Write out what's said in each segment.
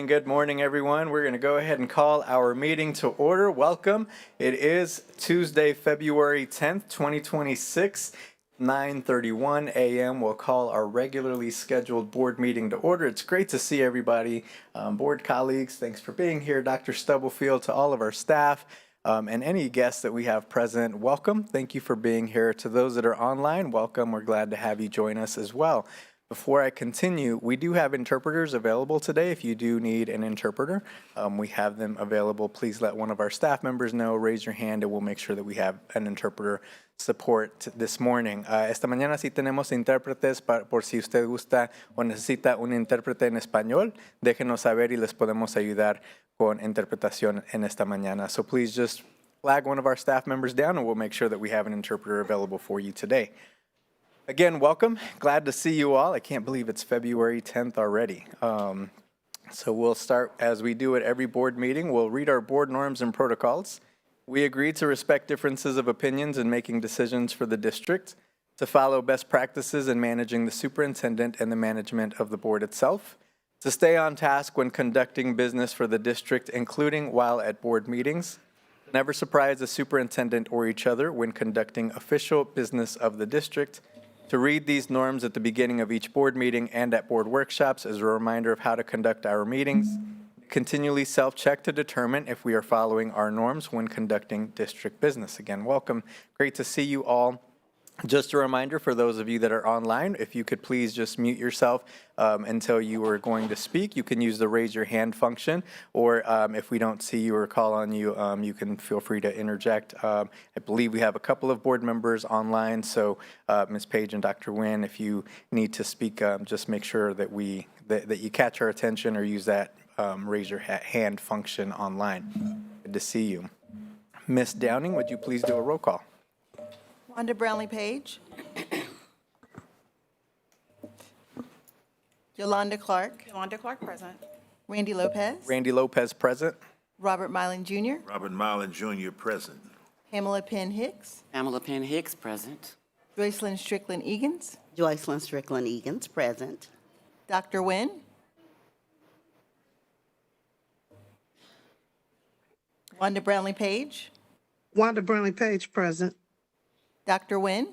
Good morning, everyone. We're going to go ahead and call our meeting to order. Welcome. It is Tuesday, February 10th, 2026, 9:31 a.m. We'll call our regularly scheduled board meeting to order. It's great to see everybody. Board colleagues, thanks for being here. Dr. Stubblefield, to all of our staff, and any guests that we have present, welcome. Thank you for being here. To those that are online, welcome. We're glad to have you join us as well. Before I continue, we do have interpreters available today. If you do need an interpreter, we have them available. Please let one of our staff members know, raise your hand, and we'll make sure that we have an interpreter support this morning. Esta mañana sí tenemos intérpretes por si usted gusta o necesita un intérprete en español, déjenos saber y les podemos ayudar con interpretación en esta mañana. So please just flag one of our staff members down and we'll make sure that we have an interpreter available for you today. Again, welcome. Glad to see you all. I can't believe it's February 10th already. So we'll start as we do at every board meeting. We'll read our board norms and protocols. We agree to respect differences of opinions in making decisions for the district, to follow best practices in managing the superintendent and the management of the board itself, to stay on task when conducting business for the district, including while at board meetings, never surprise the superintendent or each other when conducting official business of the district, to read these norms at the beginning of each board meeting and at board workshops as a reminder of how to conduct our meetings, continually self-check to determine if we are following our norms when conducting district business. Again, welcome. Great to see you all. Just a reminder for those of you that are online, if you could please just mute yourself until you are going to speak. You can use the raise your hand function, or if we don't see you or call on you, you can feel free to interject. I believe we have a couple of board members online, so Ms. Page and Dr. Nguyen, if you need to speak, just make sure that that you catch our attention or use that raise your hand function online. Good to see you. Ms. Downing, would you please do a roll call? Wanda Brownlee Page. Yolanda Clark. Yolanda Clark, present. Randy Lopez. Randy Lopez, present. Robert Mylan Jr. Robert Mylan Jr. present. Pamela Penn Hicks. Pamela Penn Hicks, present. Joycelyn Strickland Egan's. Joycelyn Strickland Egan's, present. Dr. Nguyen. Wanda Brownlee Page. Wanda Brownlee Page, present. Dr. Nguyen.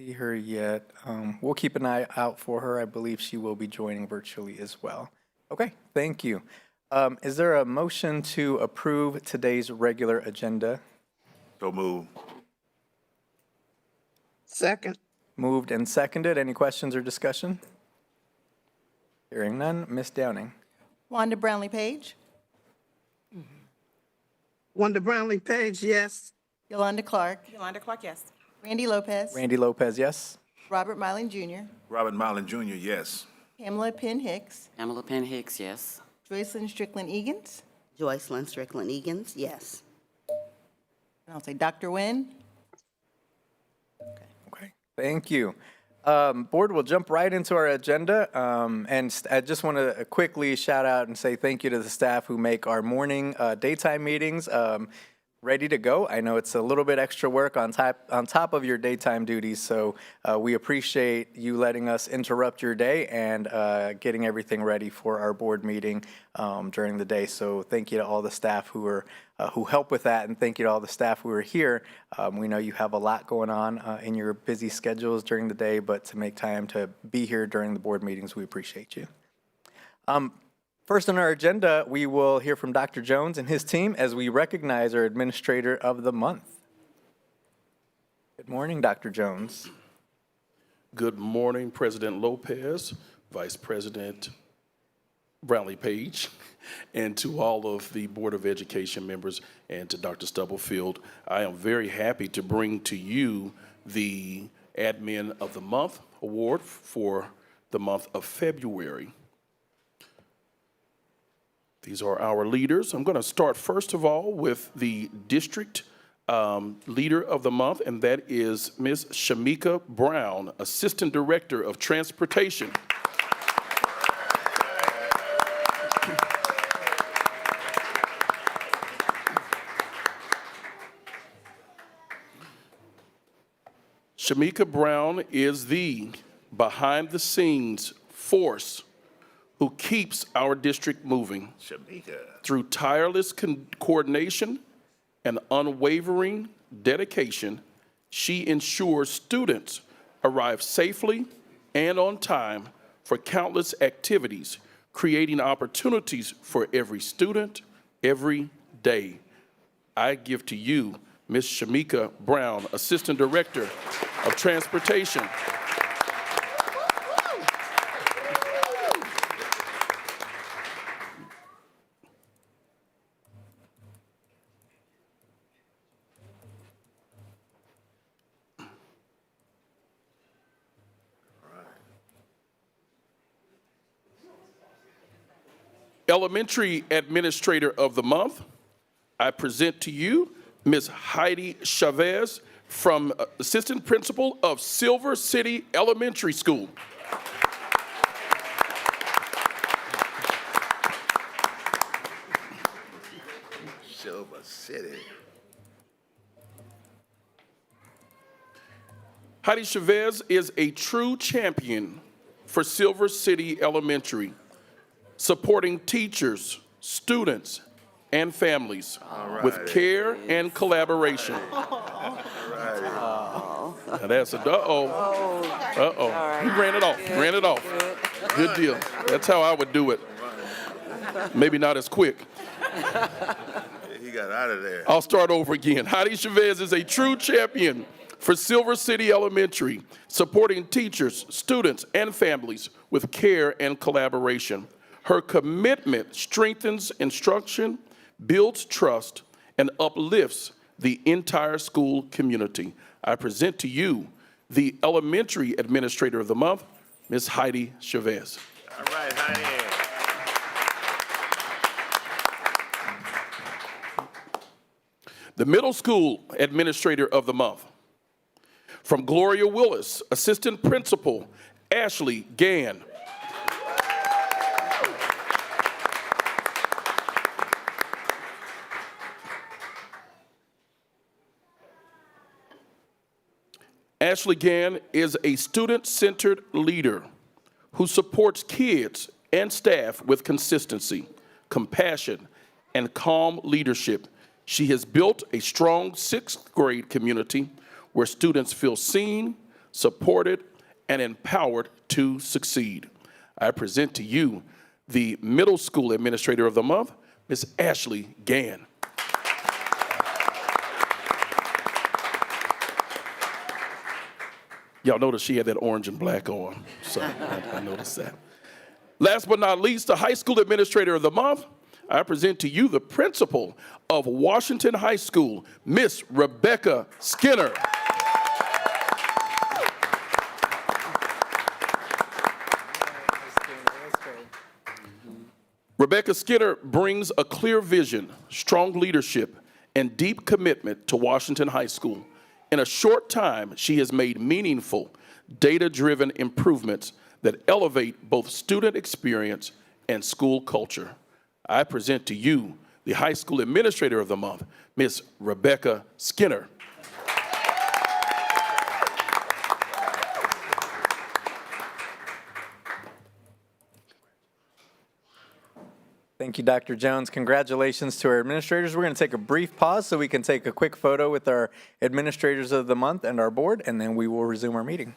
See her yet. We'll keep an eye out for her. I believe she will be joining virtually as well. Okay, thank you. Is there a motion to approve today's regular agenda? So move. Second. Moved and seconded. Any questions or discussion? Hearing none. Ms. Downing. Wanda Brownlee Page. Wanda Brownlee Page, yes. Yolanda Clark. Yolanda Clark, yes. Randy Lopez. Randy Lopez, yes. Robert Mylan Jr. Robert Mylan Jr., yes. Pamela Penn Hicks. Pamela Penn Hicks, yes. Joycelyn Strickland Egan's. Joycelyn Strickland Egan's, yes. And I'll say Dr. Nguyen. Okay, thank you. Board, we'll jump right into our agenda. And I just want to quickly shout out and say thank you to the staff who make our morning daytime meetings ready to go. I know it's a little bit extra work on top of your daytime duties, so we appreciate you letting us interrupt your day and getting everything ready for our board meeting during the day. So thank you to all the staff who help with that, and thank you to all the staff who are here. We know you have a lot going on in your busy schedules during the day, but to make time to be here during the board meetings, we appreciate you. First on our agenda, we will hear from Dr. Jones and his team as we recognize our Administrator of the Month. Good morning, Dr. Jones. Good morning, President Lopez, Vice President Brownlee Page, and to all of the Board of Education members and to Dr. Stubblefield. I am very happy to bring to you the Admin of the Month Award for the month of February. These are our leaders. I'm going to start first of all with the district leader of the month, and that is Ms. Shamika Brown, Assistant Director of Transportation. Shamika Brown is the behind-the-scenes force who keeps our district moving. Shamika. Through tireless coordination and unwavering dedication, she ensures students arrive safely and on time for countless activities, creating opportunities for every student, every day. I give to you Ms. Shamika Brown, Assistant Director of Transportation. Elementary Administrator of the Month, I present to you Ms. Heidi Chavez, from Assistant Principal of Silver City Elementary School. Silver City. Heidi Chavez is a true champion for Silver City Elementary, supporting teachers, students, and families with care and collaboration. Now that's a You ran it off. Ran it off. Good deal. That's how I would do it. Maybe not as quick. He got out of there. I'll start over again. Heidi Chavez is a true champion for Silver City Elementary, supporting teachers, students, and families with care and collaboration. Her commitment strengthens instruction, builds trust, and uplifts the entire school community. I present to you the Elementary Administrator of the Month, Ms. Heidi Chavez. All right, Heidi. The Middle School Administrator of the Month, from Gloria Willis, Assistant Principal, Ashley Gann. Ashley Gann is a student-centered leader who supports kids and staff with consistency, compassion, and calm leadership. She has built a strong sixth grade community where students feel seen, supported, and empowered to succeed. I present to you the Middle School Administrator of the Month, Ms. Ashley Gann. Y'all notice she had that orange and black on, so I noticed that. Last but not least, the High School Administrator of the Month, I present to you the Principal of Washington High School, Miss Rebecca Skinner. Rebecca Skinner brings a clear vision, strong leadership, and deep commitment to Washington High School. In a short time, she has made meaningful, data-driven improvements that elevate both student experience and school culture. I present to you the High School Administrator of the Month, Ms. Rebecca Skinner. Thank you, Dr. Jones. Congratulations to our administrators. We're going to take a brief pause so we can take a quick photo with our administrators of the month and our board, and then we will resume our meeting.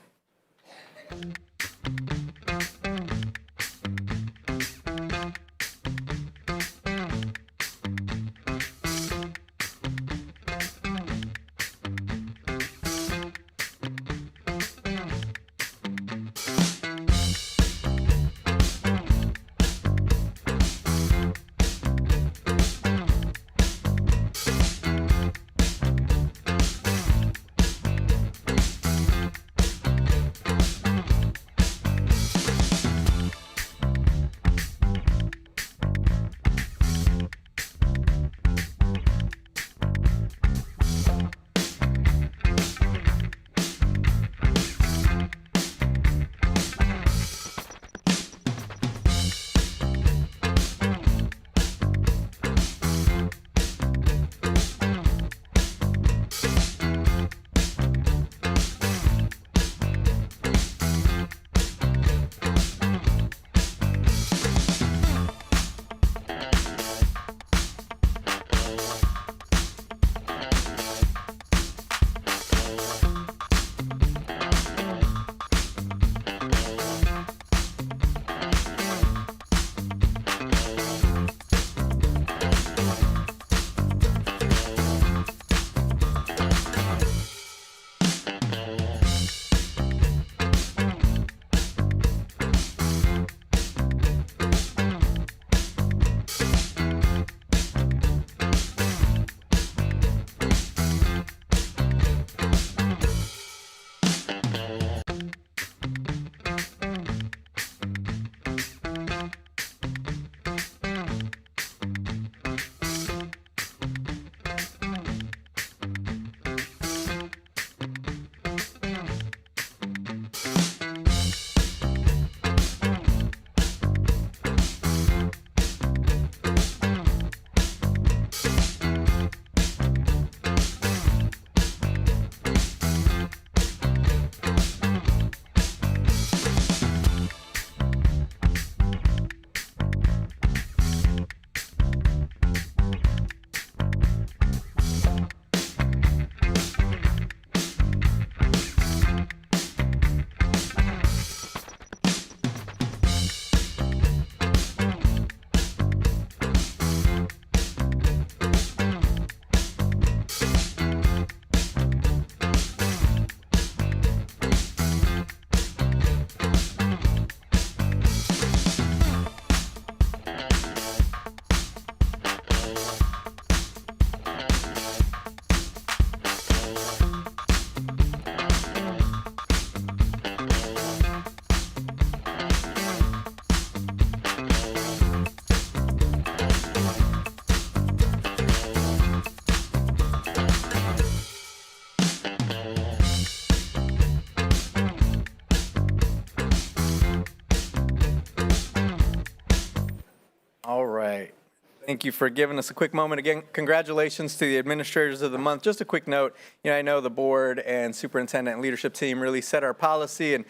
Thank you for giving us a quick moment. Again, congratulations to the administrators of the month. Just a quick note, I know the board and superintendent and leadership team really set our policy and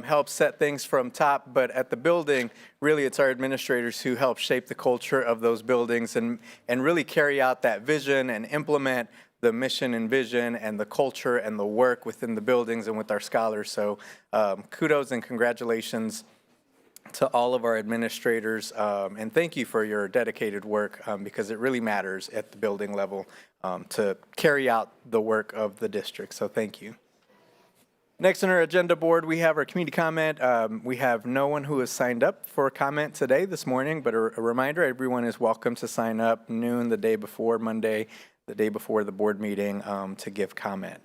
help set things from top, but at the building, really it's our administrators who help shape the culture of those buildings and really carry out that vision and implement the mission and vision and the culture and the work within the buildings and with our scholars. So kudos and congratulations to all of our administrators, and thank you for your dedicated work, because it really matters at the building level to carry out the work of the district, so thank you. Next on our agenda board, we have our community comment. We have no one who has signed up for a comment today, this morning, but a reminder, everyone is welcome to sign up noon the day before, Monday, the day before the board meeting, to give comment.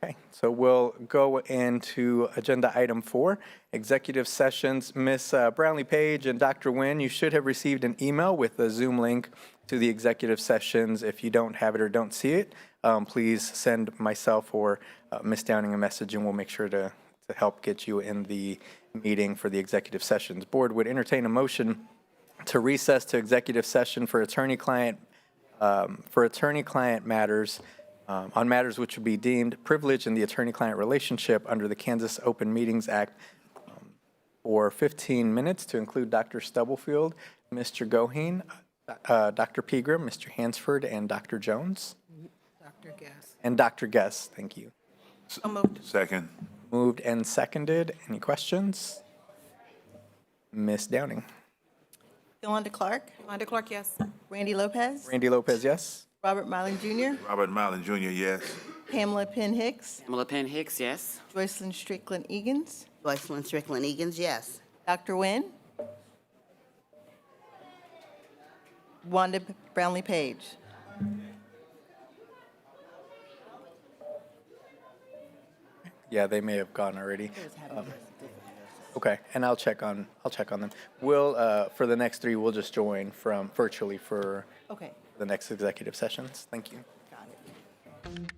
Okay, so we'll go into agenda item 4, executive sessions. Ms. Brownlee Page and Dr. Nguyen, you should have received an email with a Zoom link to the executive sessions. If you don't have it or don't see it, please send myself or Ms. Downing a message, and we'll make sure to help get you in the meeting for the executive sessions. Board would entertain a motion to recess to executive session for attorney-client matters, on matters which would be deemed privileged in the attorney-client relationship under the Kansas Open Meetings Act, for 15 minutes to include Dr. Stubblefield, Mr. Goheen, Dr. Pegram, Mr. Hansford, and Dr. Jones. Dr. Guess. And Dr. Guess, thank you. So moved. Second. Moved and seconded. Any questions? Ms. Downing. Yolanda Clark. Yolanda Clark, yes. Randy Lopez. Randy Lopez, yes? Robert Milan Jr. Robert Milan Jr., yes. Pamela Penn Hicks. Pamela Penn Hicks, yes. Joycelyn Strickland Egan's. Joycelyn Strickland Egan's, yes. Dr. Nguyen. Wanda Brownlee Page. Yeah, they may have gone already. Okay, and I'll check on them. We'll, for the next 3, we'll just join from virtually for Okay, the next executive sessions. Thank you. got it.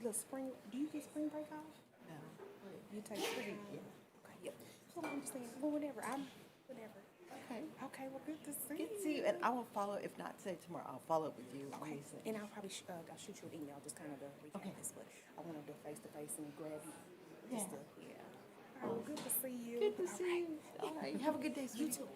the spring, do you get spring break off? No. You take spring? Yeah. Okay, yep. So I'm just saying, well, whatever, whatever. Okay. Okay, well, good to see Good to see you, and I will follow, if not today, tomorrow, I'll follow up with you. Okay, Lisa. and I'll probably, I'll shoot you an email, just kind of to recap Okay. this, but I want to do face-to-face and grab you. Yeah. Just to, yeah. All right, well, good to see you. Good to All see right. you. All right, have a good day, You sweetie. too.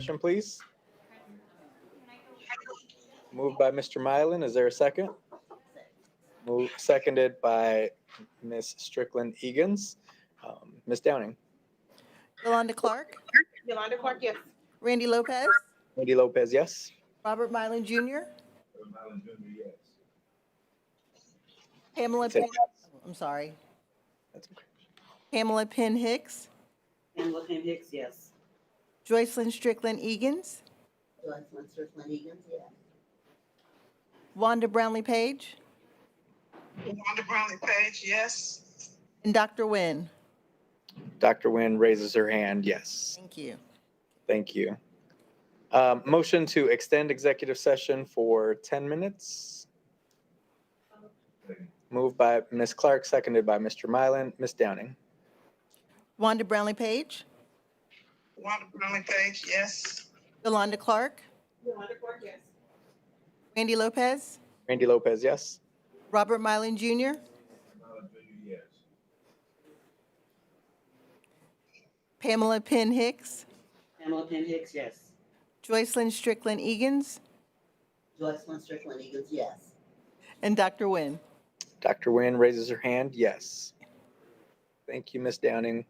session, please? Moved by Mr. Mylan. Is there a second? Seconded by Ms. Strickland Egan's. Ms. Downing. Yolanda Clark, Yolanda Clark, yes. Randy Lopez, Randy Lopez, yes. Robert Mylan Jr., Pamela Say Penn, yes. I'm sorry, That's okay. Pamela Penn Hicks, Pamela Penn Hicks, yes. Joycelyn Strickland Egan's, Joycelyn Strickland Egan's, yes. Wanda Brownlee Page, Wanda Brownlee Page, yes. and Dr. Nguyen. Dr. Nguyen raises her hand, yes. Thank you. Thank you. Motion to extend executive session for 10 minutes. Moved by Ms. Clark, seconded by Mr. Mylan. Ms. Downing. Wanda Brownlee Page, Wanda Brownlee Page, yes. Yolanda Clark, Yolanda Clark, yes. Randy Lopez, Randy Lopez, yes. Robert Mylan Jr., Pamela Penn Hicks, Pamela Penn Hicks, yes. Joycelyn Strickland Egan's, Joycelyn Strickland Egan's, yes. and Dr. Nguyen. Dr. Nguyen raises her hand, yes. Thank you, Ms. Downing.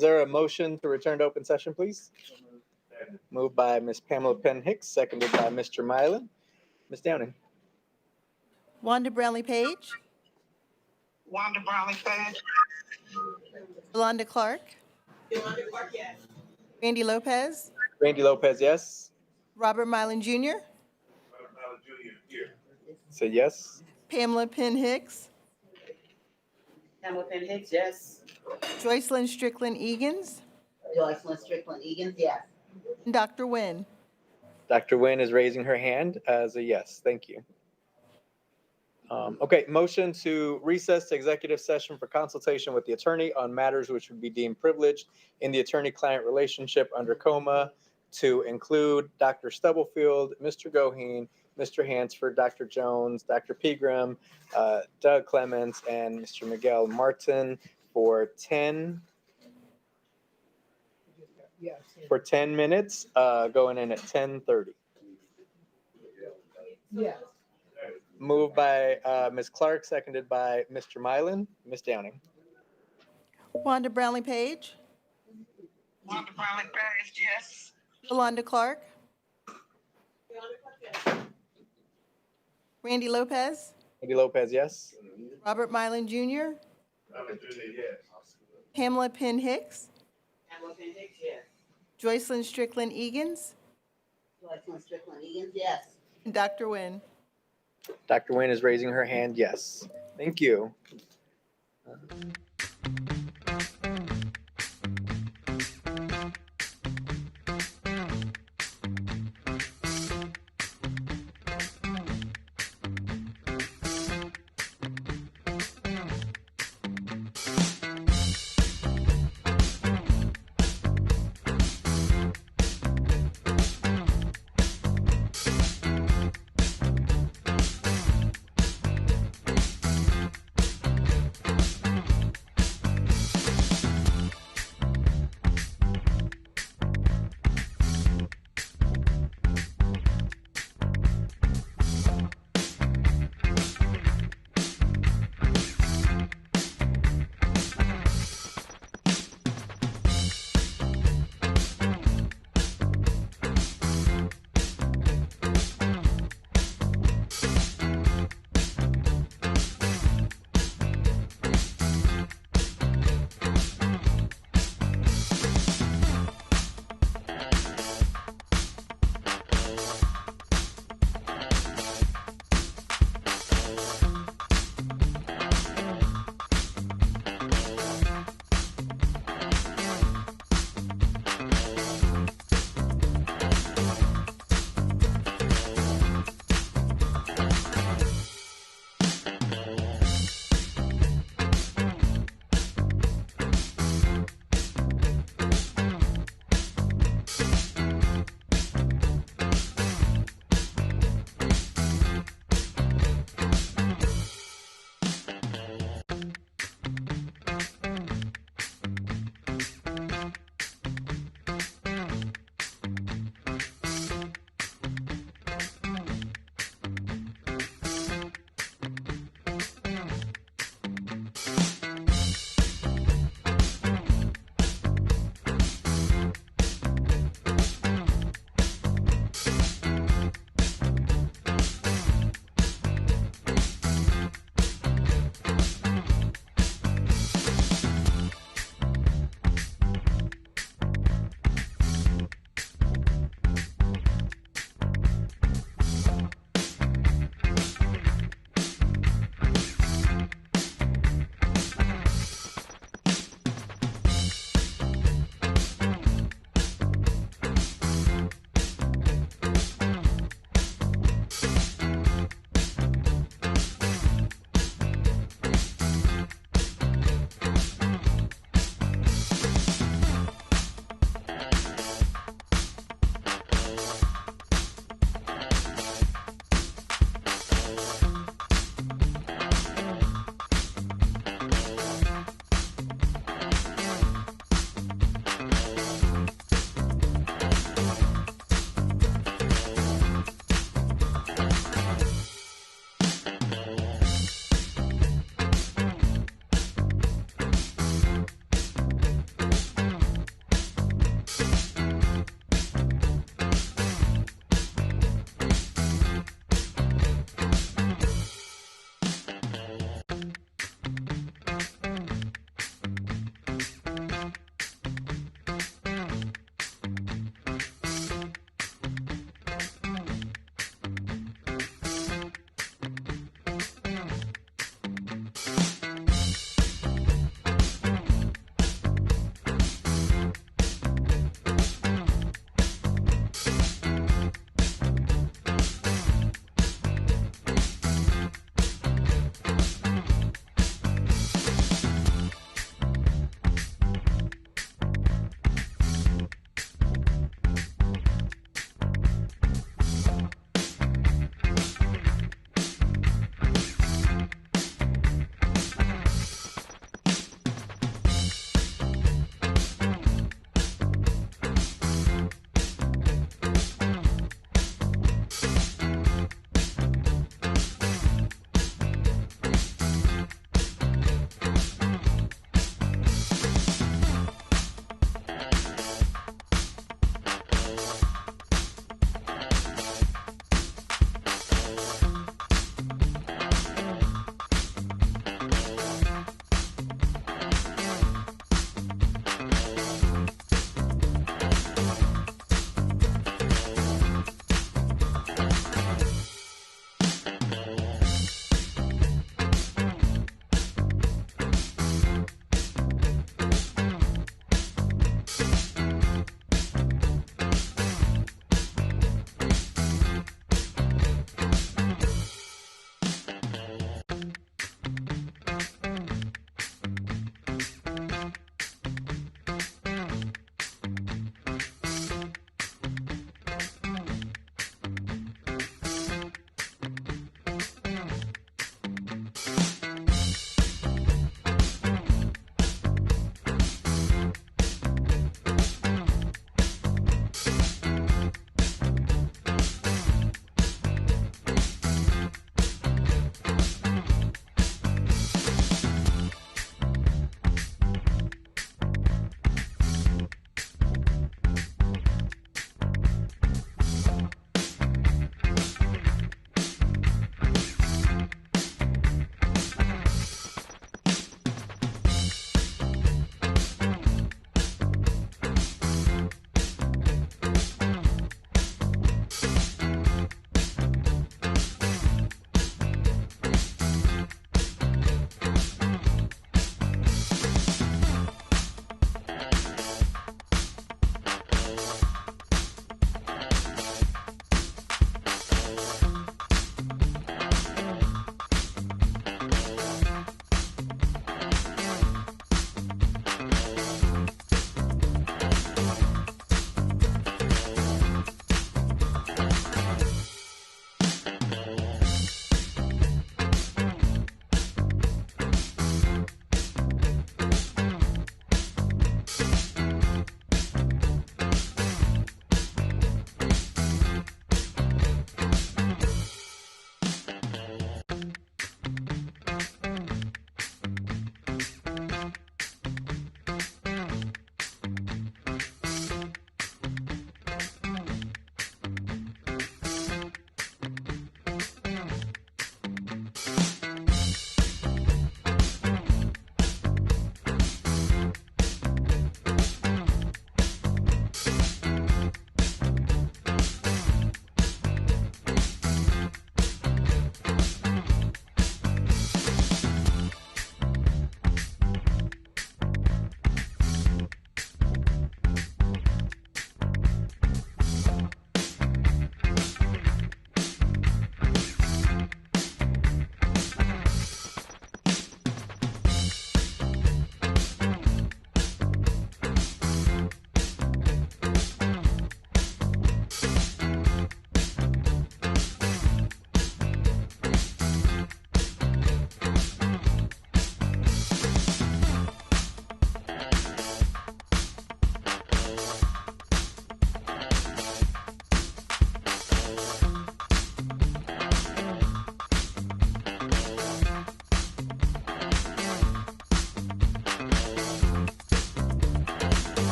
Is there a motion to return to open session, please? Moved by Ms. Pamela Penn Hicks, seconded by Mr. Mylan. Ms. Downing? Wanda Brownlee Page, Wanda Brownlee Page, Yolanda Clark, Randy Lopez, Randy Lopez, yes? Robert Mylan Jr., Say yes. Pamela Penn Hicks, Pamela Penn Hicks, yes. Joycelyn Strickland Egan's, Joycelyn Strickland Egan's, yes. and Dr. Nguyen. Dr. Nguyen is raising her hand as a yes. Thank you. Okay, motion to recess to executive session for consultation with the attorney on matters which would be deemed privileged in the attorney-client relationship under COMA to include Dr. Stubblefield, Mr. Goheen, Mr. Hansford, Dr. Jones, Dr. Pegram, Doug Clements, and Mr. Miguel Martin for 10 minutes, going in at 10:30. Yes. Moved by Ms. Clark, seconded by Mr. Mylan. Ms. Downing? Wanda Brownlee Page, Wanda Brownlee Page, yes. Yolanda Clark, Randy Lopez, Randy Lopez, yes? Robert Mylan Jr., Pamela Penn Hicks, Pamela Penn Hicks, yes. Joycelyn Strickland Egan's, Joycelyn Strickland Egan's, yes. and Dr. Nguyen. Dr. Nguyen is raising her hand, yes. Thank you.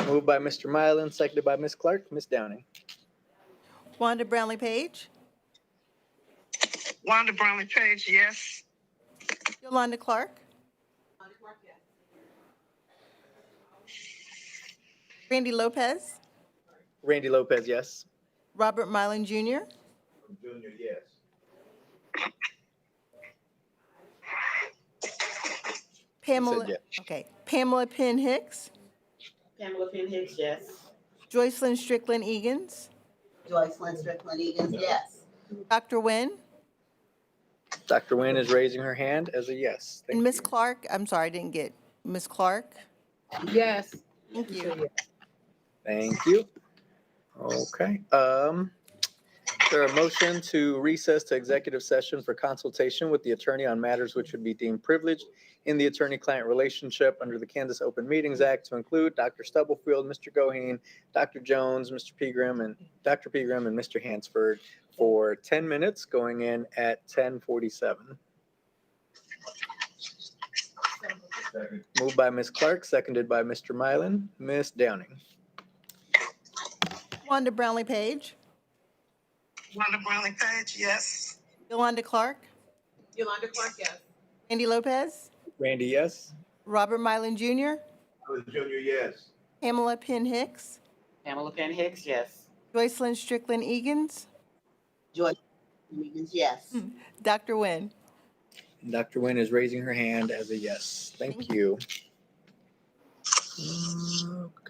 Moved by Mr. Mylan, seconded by Ms. Clark. Ms. Downing. Wanda Brownlee Page, Wanda Brownlee Page, yes. Yolanda Clark, Randy Lopez, Randy Lopez, yes. Robert Mylan Jr., Junior, yes. Pamela, yes. okay, Pamela Penn Hicks, Pamela Penn Hicks, yes. Joycelyn Strickland Egan's, Joycelyn Strickland Egan's, yes. Dr. Nguyen, Dr. Nguyen is raising her hand as a yes. and Thank Ms. you. Clark. I'm sorry, I didn't get Ms. Clark. Yes. Thank you. Thank you. Okay. Is there a motion to recess to executive session for consultation with the attorney on matters which would be deemed privileged in the attorney-client relationship under the Kansas Open Meetings Act to include Dr. Stubblefield, Mr. Goheen, Dr. Jones, Mr. Pegram, and Mr. Hansford for 10 minutes, going in at 10:47. Moved by Ms. Clark, seconded by Mr. Mylan. Ms. Downing. Wanda Brownlee Page, Wanda Brownlee Page, yes. Yolanda Clark, Yolanda Clark, yes. Randy Lopez, Randy, yes. Robert Mylan Jr., Junior, yes. Pamela Penn Hicks, Pamela Penn Hicks, yes. Joycelyn Strickland Egan's, Joycelyn Egan's, yes. Dr. Nguyen. Dr. Nguyen is raising her hand as a yes. Thank you. Okay.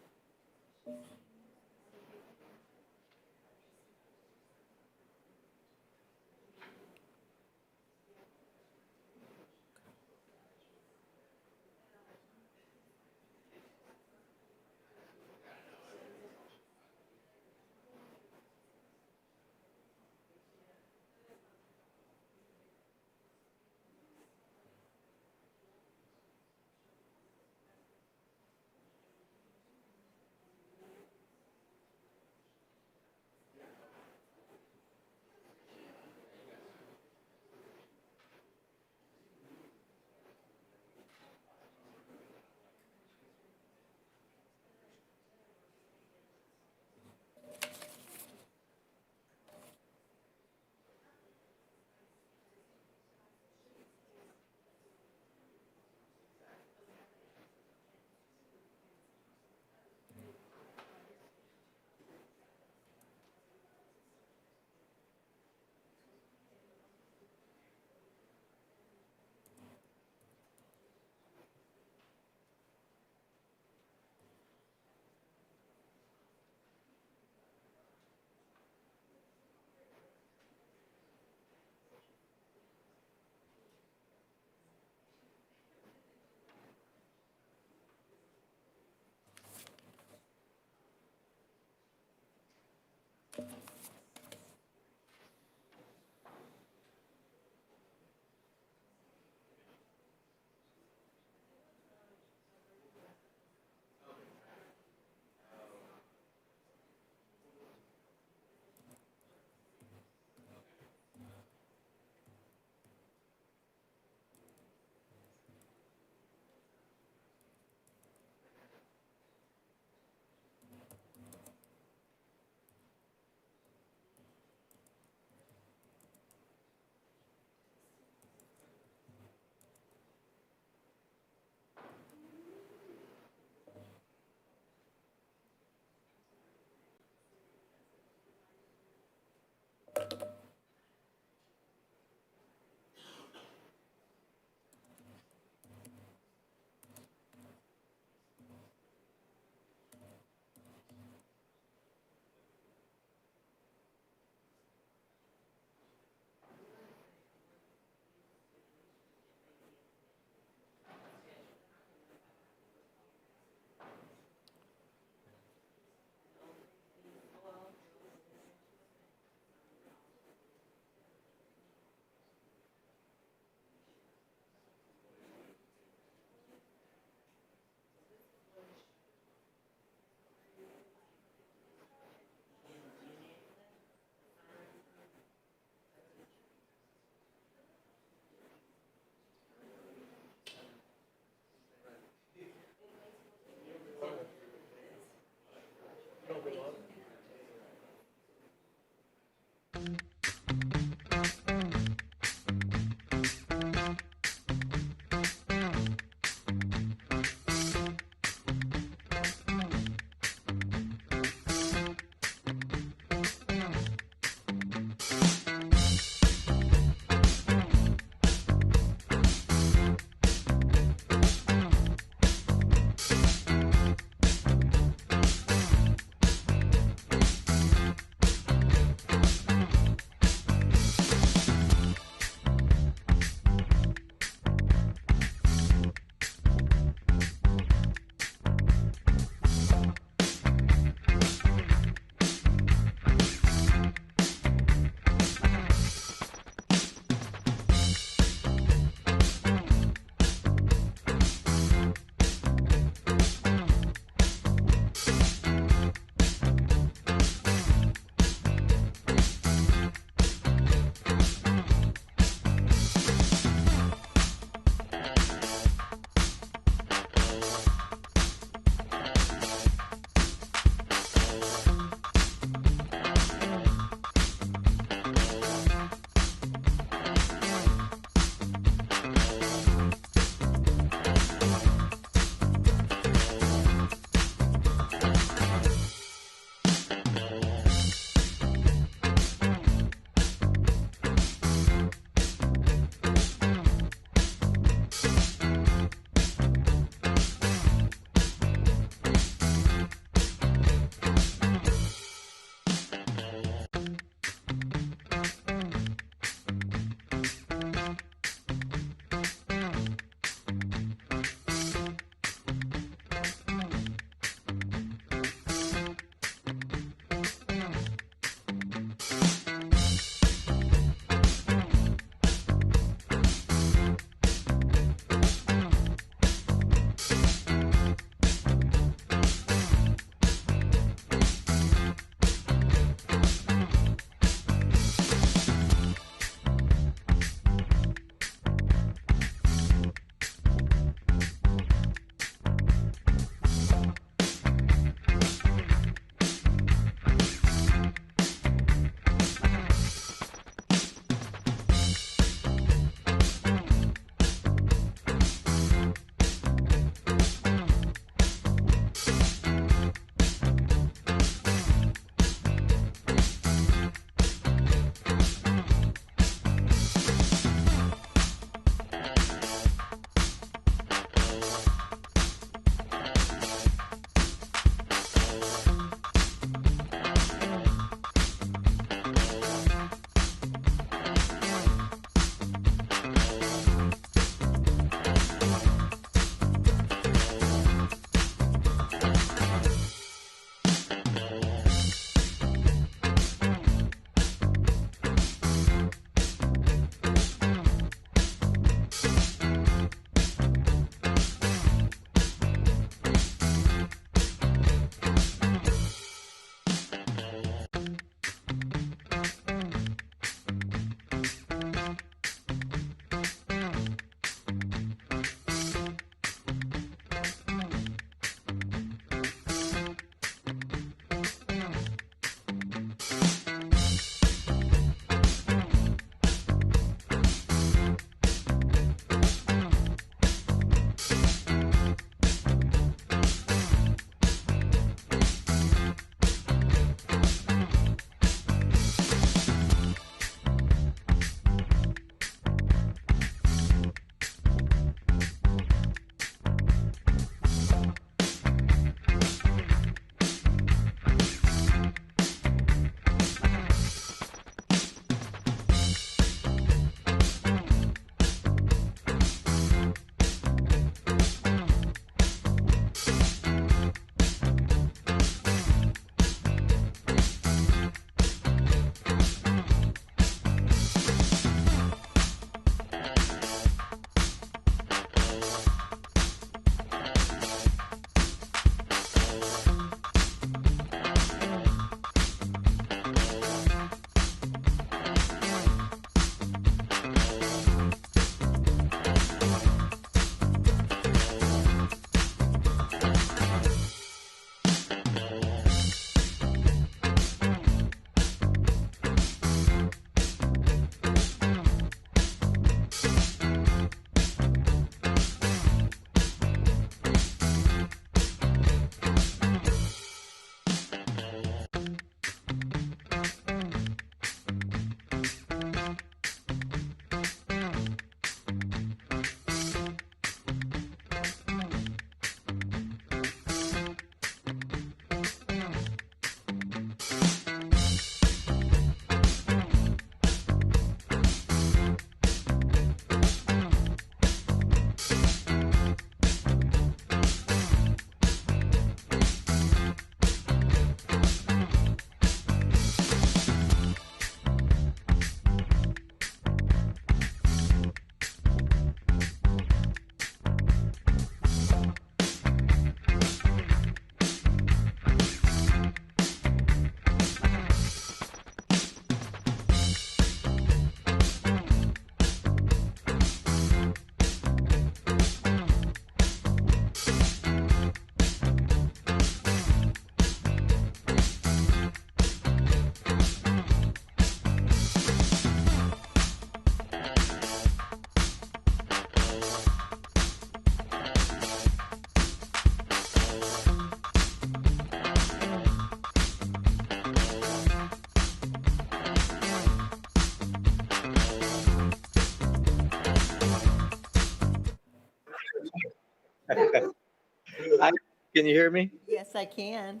Can you hear me? Yes, I can.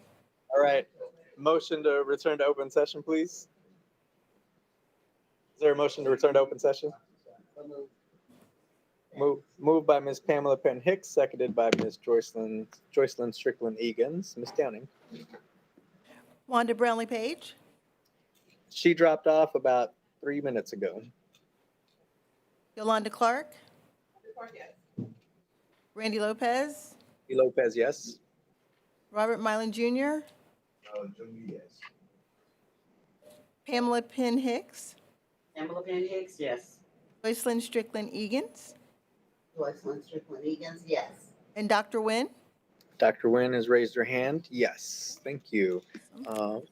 All right. Motion to return to open session, please. Is there a motion to return to open session? Moved by Ms. Pamela Penn Hicks, seconded by Ms. Joycelyn Strickland Egan's. Ms. Downing. Wanda Brownlee Page, She dropped off about 3 minutes ago. Yolanda Clark, Randy Lopez, E. Lopez, yes. Robert Mylan Jr., Mylan Junior, yes. Pamela Penn Hicks, Pamela Penn Hicks, yes. Joycelyn Strickland Egan's, Joycelyn Strickland Egan's, yes. and Dr. Nguyen. Dr. Nguyen has raised her hand. Yes, thank you. Sorry.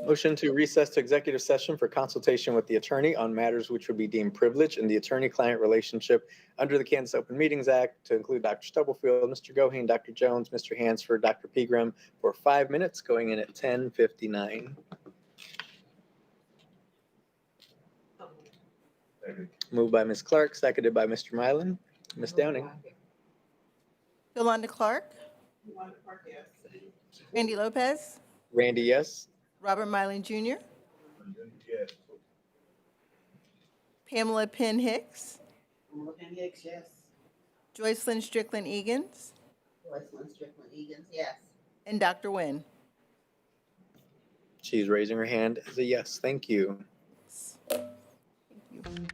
Motion to recess to executive session for consultation with the attorney on matters which would be deemed privileged in the attorney-client relationship under the Kansas Open Meetings Act to include Dr. Stubblefield, Mr. Goheen, Dr. Jones, Mr. Hansford, Dr. Pegram for 5 minutes, going in at 10:59. Second. Moved by Ms. Clark, seconded by Mr. Mylan. Ms. Downing. Yolanda Clark, Randy Lopez, Randy, yes. Robert Mylan Jr., Mylan Junior, yes. Pamela Penn Hicks, Pamela Penn Hicks, yes. Joycelyn Strickland Egan's, Joycelyn Strickland Egan's, yes. and Dr. Nguyen. She's raising her hand as a yes. Thank you. Thank you.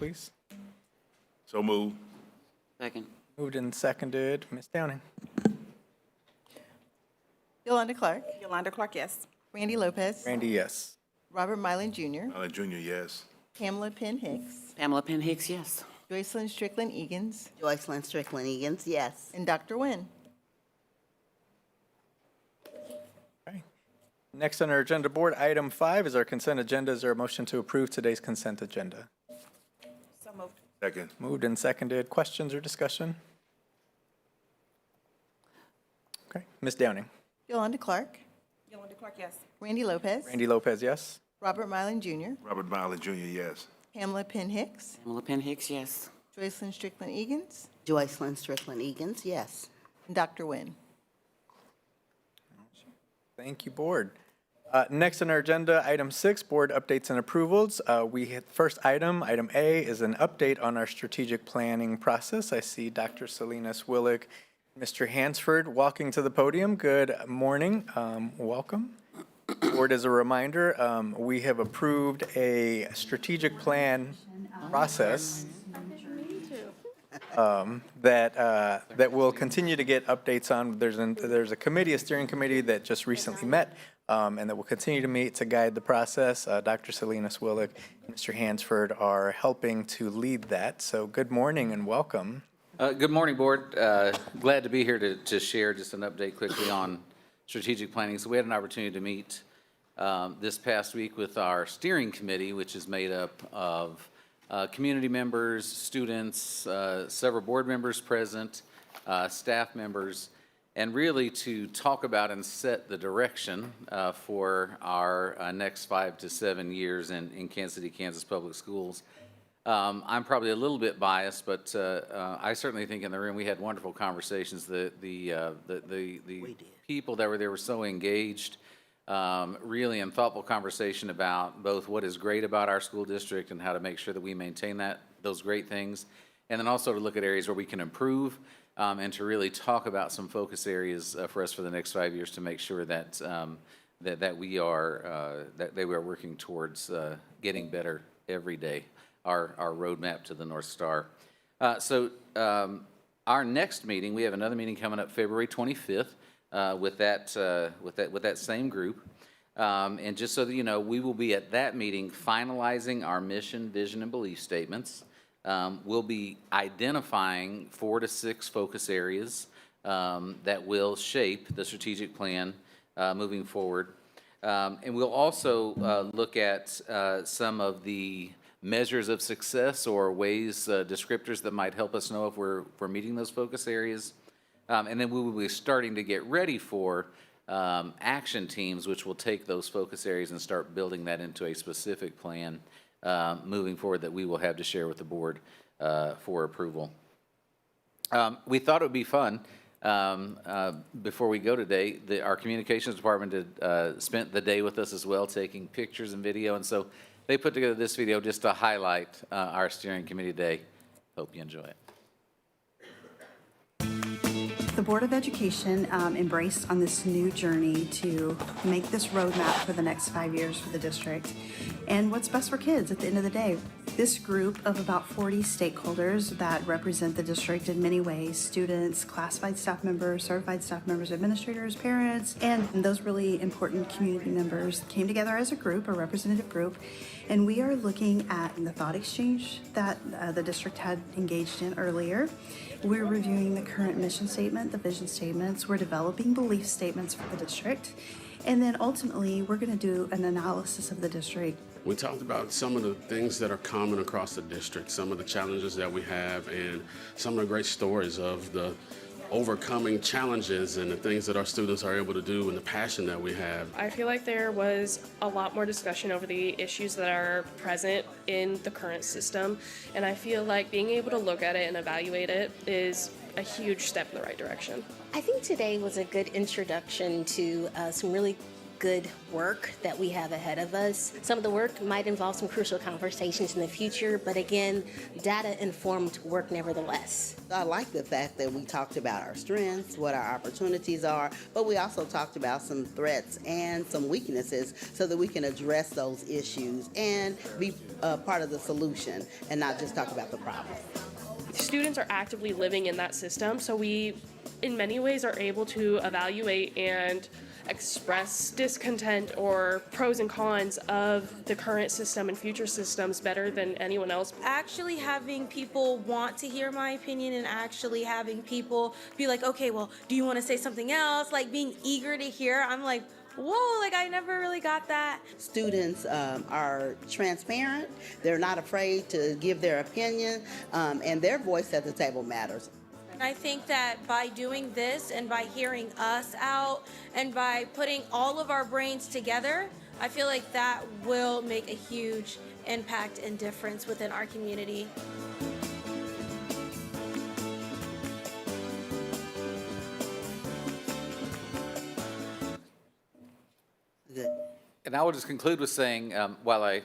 please. So move. Second. Moved and seconded. Ms. Downing. Yolanda Clark, Yolanda Clark, yes. Randy Lopez, Randy, yes. Robert Mylan Jr., Mylan Jr., yes. Pamela Penn Hicks, Pamela Penn Hicks, yes. Joycelyn Strickland Egan's, Joycelyn Strickland Egan's, yes. and Dr. Nguyen. Okay. Next on our agenda board, item 5 is our consent agenda. Is there a motion to approve today's consent agenda? So moved. Second. Moved and seconded. Questions or discussion? Okay. Ms. Downing. Yolanda Clark, Yolanda Clark, yes. Randy Lopez, Randy Lopez, yes. Robert Mylan Jr., Robert Mylan Jr., yes. Pamela Penn Hicks, Pamela Penn Hicks, yes. Joycelyn Strickland Egan's, Joycelyn Strickland Egan's, yes. and Dr. Nguyen. Thank you, board. Next on our agenda, item 6, board updates and approvals. First item, item A, is an update on our strategic planning process. I see Dr. Salinas Willick, Mr. Hansford walking to the podium. Good morning. Welcome. Board, as a reminder, we have approved a strategic plan process that we'll continue to get updates on. There's a committee, a steering committee that just recently met, and that will continue to meet to guide the process. Dr. Salinas Willick and Mr. Hansford are helping to lead that. So good morning and welcome. Good morning, Board. Glad to be here to share just an update quickly on strategic planning. So we had an opportunity to meet this past week with our steering committee, which is made up of community members, students, several board members present, staff members, and really to talk about and set the direction for our next 5 to 7 years in Kansas City, Kansas Public Schools. I'm probably a little bit biased, but I certainly think in the room we had wonderful conversations. The people that were there were so engaged, really in thoughtful conversation about both what is great about our school district and how to make sure that we maintain those great things, and then also to look at areas where we can improve, and to really talk about some focus areas for us for the next 5 years to make sure that that we are working towards getting better every day. Our roadmap to the North Star. So our next meeting, we have another meeting coming up February 25th with that same group. And just so that you know, we will be at that meeting finalizing our mission, vision, and belief statements. We'll be identifying 4 to 6 focus areas that will shape the strategic plan moving forward. And we'll also look at some of the measures of success or ways, descriptors that might help us know if we're meeting those focus areas. And then we will be starting to get ready for action teams, which will take those focus areas and start building that into a specific plan moving forward that we will have to share with the board for approval. We thought it would be fun. Before we go today, our communications department spent the day with us as well, taking pictures and video, and so they put together this video just to highlight our steering committee day. Hope you enjoy it. The Board of Education embraced on this new journey to make this roadmap for the next 5 years for the district and what's best for kids at the end of the day. This group of about 40 stakeholders that represent the district in many ways, students, classified staff members, certified staff members, administrators, parents, and those really important community members came together as a group, a representative group, and we are looking at the thought exchange that the district had engaged in earlier. We're reviewing the current mission statement, the vision statements. We're developing belief statements for the district. And then ultimately, we're going to do an analysis of the district. We talked about some of the things that are common across the district, some of the challenges that we have, and some of the great stories of the overcoming challenges and the things that our students are able to do and the passion that we have. I feel like there was a lot more discussion over the issues that are present in the current system, and I feel like being able to look at it and evaluate it is a huge step in the right direction. I think today was a good introduction to some really good work that we have ahead of us. Some of the work might involve some crucial conversations in the future, but again, data-informed work nevertheless. I like the fact that we talked about our strengths, what our opportunities are, but we also talked about some threats and some weaknesses so that we can address those issues and be part of the solution and not just talk about the problem. Students are actively living in that system, so we, in many ways, are able to evaluate and express discontent or pros and cons of the current system and future systems better than anyone else. Actually having people want to hear my opinion and actually having people be like, okay, well, do you want to say something else? Like being eager to hear. I'm like, whoa, like I never really got that. Students are transparent. They're not afraid to give their opinion, and their voice at the table matters. And I think that by doing this and by hearing us out and by putting all of our brains together, I feel like that will make a huge impact and difference within our community. Good. And I will just conclude with saying, while I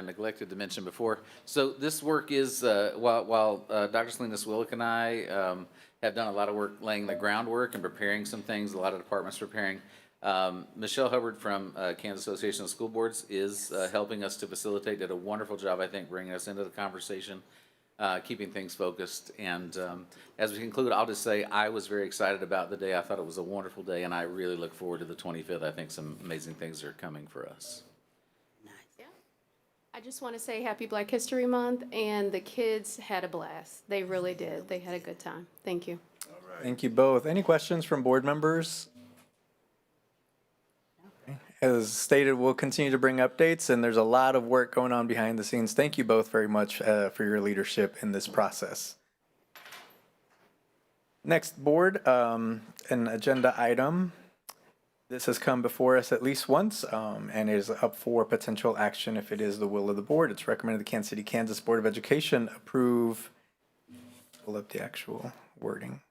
neglected to mention before, so this work is, while Dr. Salinas Willick and I have done a lot of work laying the groundwork and preparing some things, a lot of departments preparing, Michelle Hubbard from Kansas Association of School Boards is helping us to facilitate, did a wonderful job, I think, bringing us into the conversation, keeping things focused. And as we conclude, I'll just say I was very excited about the day. I thought it was a wonderful day, and I really look forward to the 25th. I think some amazing things are coming for us. I just want to say Happy Black History Month, and the kids had a blast. They really did. They had a good time. Thank you. Thank you both. Any questions from board members? As stated, we'll continue to bring updates, and there's a lot of work going on behind the scenes. Thank you both very much for your leadership in this process. Next, board, an agenda item. This has come before us at least once and is up for potential action if it is the will of the board. It's recommended the Kansas City, Kansas Board of Education approve, pull up the actual wording.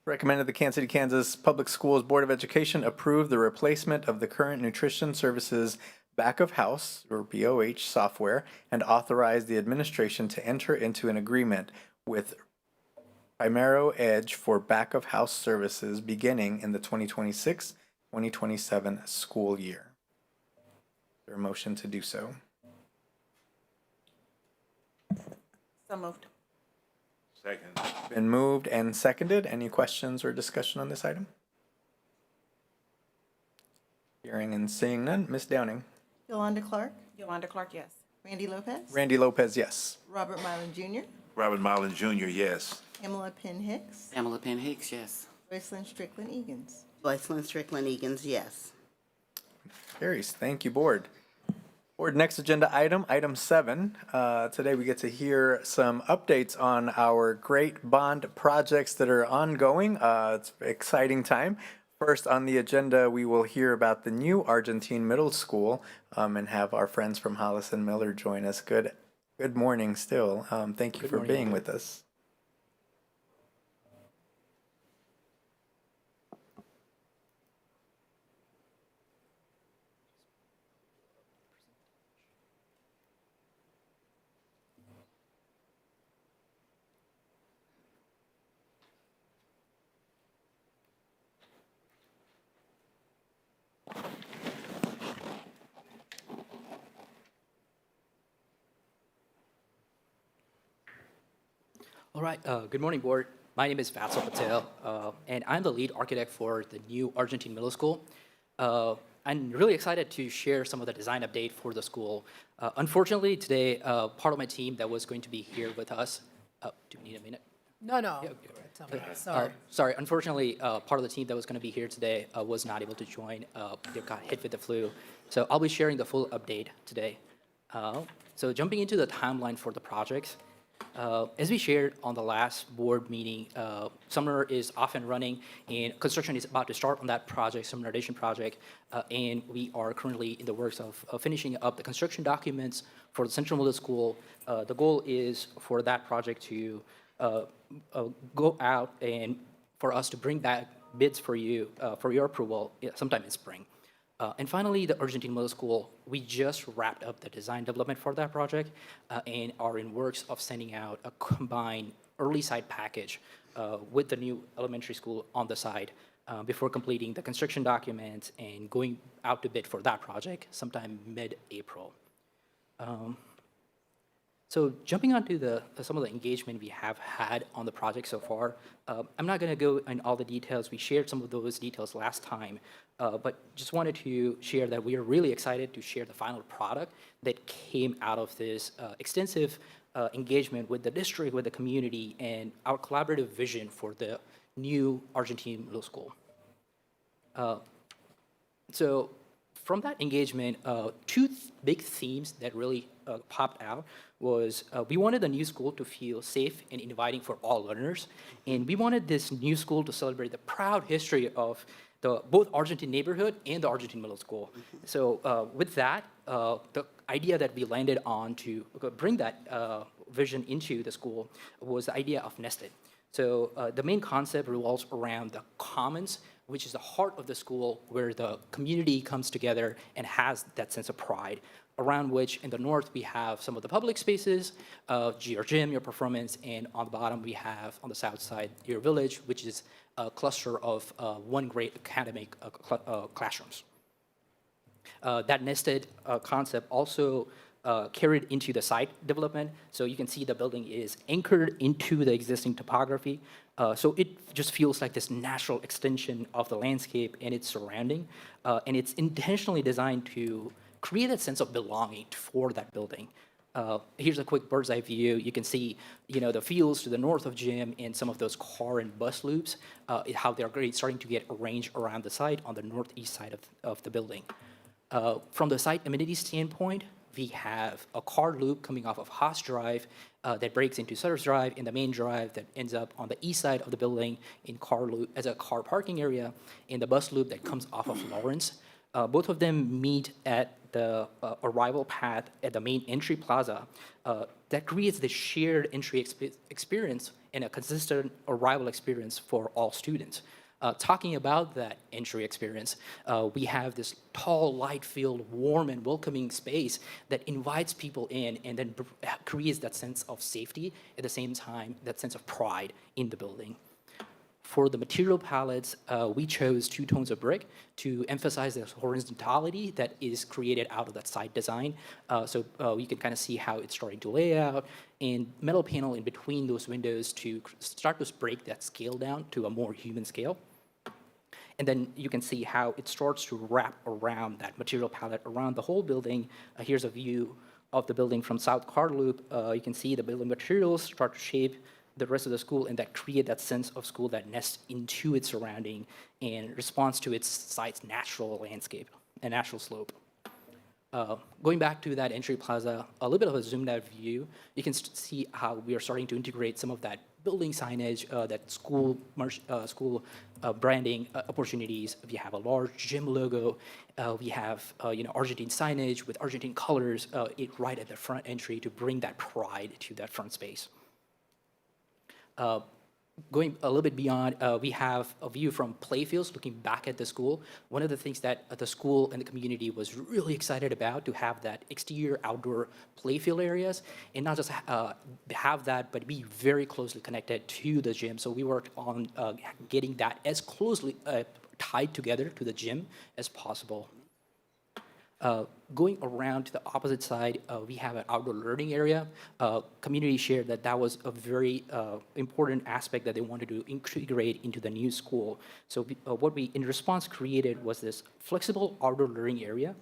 Recommended the Kansas City, Kansas Public Schools Board of Education approve the replacement of the current nutrition services back of house, or BOH, software, and authorize the administration to enter into an agreement with Primero Edge for back of house services beginning in the 2026-2027 school year. Is there a motion to do so? So moved. Second. Been moved and seconded. Any questions or discussion on this item? Hearing and seeing none. Ms. Downing. Yolanda Clark, Yolanda Clark, yes. Randy Lopez, Randy Lopez, yes. Robert Milam Jr., Robert Milan Jr., yes. Pamela Penn Hicks, Pamela Penn Hicks, yes. Joycelyn Strickland Egan's. Joycelyn Strickland Egan's, yes. Carries. Thank you, board. Board, next agenda item, item 7. Today we get to hear some updates on our great bond projects that are ongoing. It's an exciting time. First on the agenda, we will hear about the new Argentine Middle School and have our friends from Hollis and Miller join us. Good morning still. Thank you for being with us. All right, good morning, board. My name is Vatsal Patel, and I'm the lead architect for the new Argentine Middle School. I'm really excited to share some of the design update for the school. Unfortunately, today, part of my team that was going to be here with us, do we need a minute? No. Sorry. Sorry, unfortunately, part of the team that was going to be here today was not able to join. They got hit with the flu. So I'll be sharing the full update today. So jumping into the timeline for the project, as we shared on the last board meeting, summer is off and running, and construction is about to start on that project, Summer Addition project, and we are currently in the works of finishing up the construction documents for the Central Middle School. The goal is for that project to go out and for us to bring back bids for you, for your approval sometime in spring. And finally, the Argentine Middle School, we just wrapped up the design development for that project and are in works of sending out a combined early site package with the new elementary school on the side before completing the construction documents and going out to bid for that project sometime mid-April. So jumping onto some of the engagement we have had on the project so far, I'm not going to go in all the details. We shared some of those details last time, but just wanted to share that we are really excited to share the final product that came out of this extensive engagement with the district, with the community, and our collaborative vision for the new Argentine Middle School. So from that engagement, two big themes that really popped out was we wanted the new school to feel safe and inviting for all learners, and we wanted this new school to celebrate the proud history of both Argentine neighborhood and the Argentine Middle School. So with that, the idea that we landed on to bring that vision into the school was the idea of nested. So the main concept revolves around the commons, which is the heart of the school where the community comes together and has that sense of pride, around which in the north we have some of the public spaces, your gym, your performance, and on the bottom we have on the south side your village, which is a cluster of one great academic classrooms. That nested concept also carried into the site development. So you can see the building is anchored into the existing topography. So it just feels like this natural extension of the landscape and its surrounding. And it's intentionally designed to create a sense of belonging for that building. Here's a quick bird's eye view. You can see, the fields to the north of gym and some of those car and bus loops, how they're starting to get arranged around the site on the northeast side of the building. From the site amenity standpoint, we have a car loop coming off of Haas Drive that breaks into Sutter's Drive and the main drive that ends up on the east side of the building in car loop as a car parking area, and the bus loop that comes off of Lawrence. Both of them meet at the arrival path at the main entry plaza that creates the shared entry experience and a consistent arrival experience for all students. Talking about that entry experience, we have this tall, light-filled, warm, and welcoming space that invites people in and then creates that sense of safety, at the same time, that sense of pride in the building. For the material palettes, we chose 2 tones of brick to emphasize the horizontality that is created out of that site design. So you can kind of see how it's starting to lay out, and metal panel in between those windows to start to break that scale down to a more human scale. And then you can see how it starts to wrap around that material palette around the whole building. Here's a view of the building from South Car Loop. You can see the building materials start to shape the rest of the school and that create that sense of school that nests into its surrounding and responds to its site's natural landscape and natural slope. Going back to that entry plaza, a little bit of a zoomed out view, you can see how we are starting to integrate some of that building signage, that school branding opportunities. We have a large gym logo. We have Argentine signage with Argentine colors right at the front entry to bring that pride to that front space. Going a little bit beyond, we have a view from playfields looking back at the school. One of the things that the school and the community was really excited about to have that exterior outdoor playfield areas, and not just have that, but be very closely connected to the gym. So we worked on getting that as closely tied together to the gym as possible. Going around to the opposite side, we have an outdoor learning area. Community shared that that was a very important aspect that they wanted to integrate into the new school. So what we, in response, created was this flexible outdoor learning area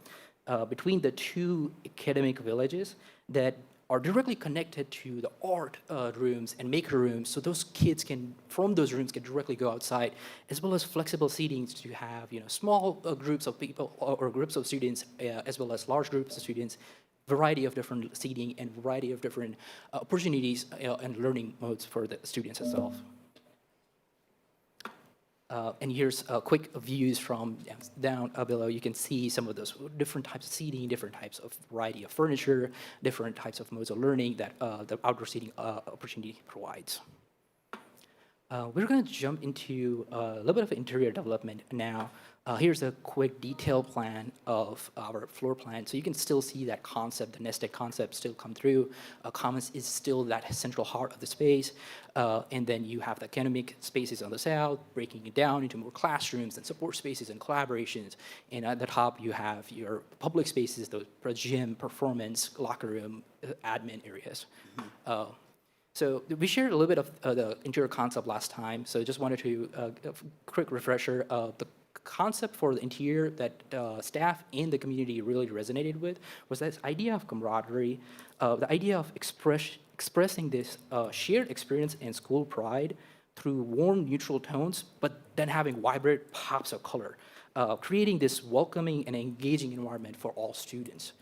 between the 2 academic villages that are directly connected to the art rooms and maker rooms, so those kids can, from those rooms, can directly go outside, as well as flexible seatings to have small groups of people or groups of students, as well as large groups of students, variety of different seating and variety of different opportunities and learning modes for the students itself. And here's quick views from down below. You can see some of those different types of seating, different types of variety of furniture, different types of modes of learning that the outdoor seating opportunity provides. We're going to jump into a little bit of interior development now. Here's a quick detail plan of our floor plan. So you can still see that concept, the nested concept still come through. Commons is still that central heart of the space. And then you have the academic spaces on the south, breaking it down into more classrooms and support spaces and collaborations. And at the top, you have your public spaces, the gym, performance, locker room, admin areas. So we shared a little bit of the interior concept last time, so just wanted to a quick refresher of the concept for the interior that staff and the community really resonated with was this idea of camaraderie, the idea of expressing this shared experience and school pride through warm, neutral tones, but then having vibrant pops of color, creating this welcoming and engaging environment for all students.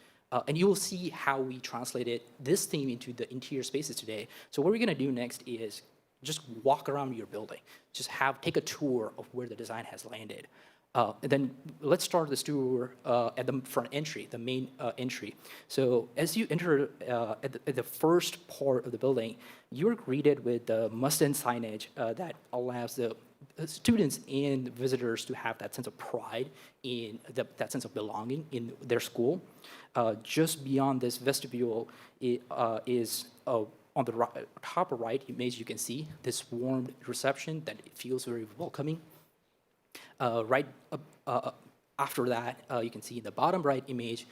And you will see how we translated this theme into the interior spaces today. So what we're gonna do next is just walk around your building. Just take a tour of where the design has landed. And then let's start this tour at the front entry, the main entry. So as you enter at the first part of the building, you're greeted with the must-in signage that allows the students and visitors to have that sense of pride in that sense of belonging in their school. Just beyond this vestibule is on the top right image, you can see this warm reception that feels very welcoming. Right after that, you can see in the bottom right image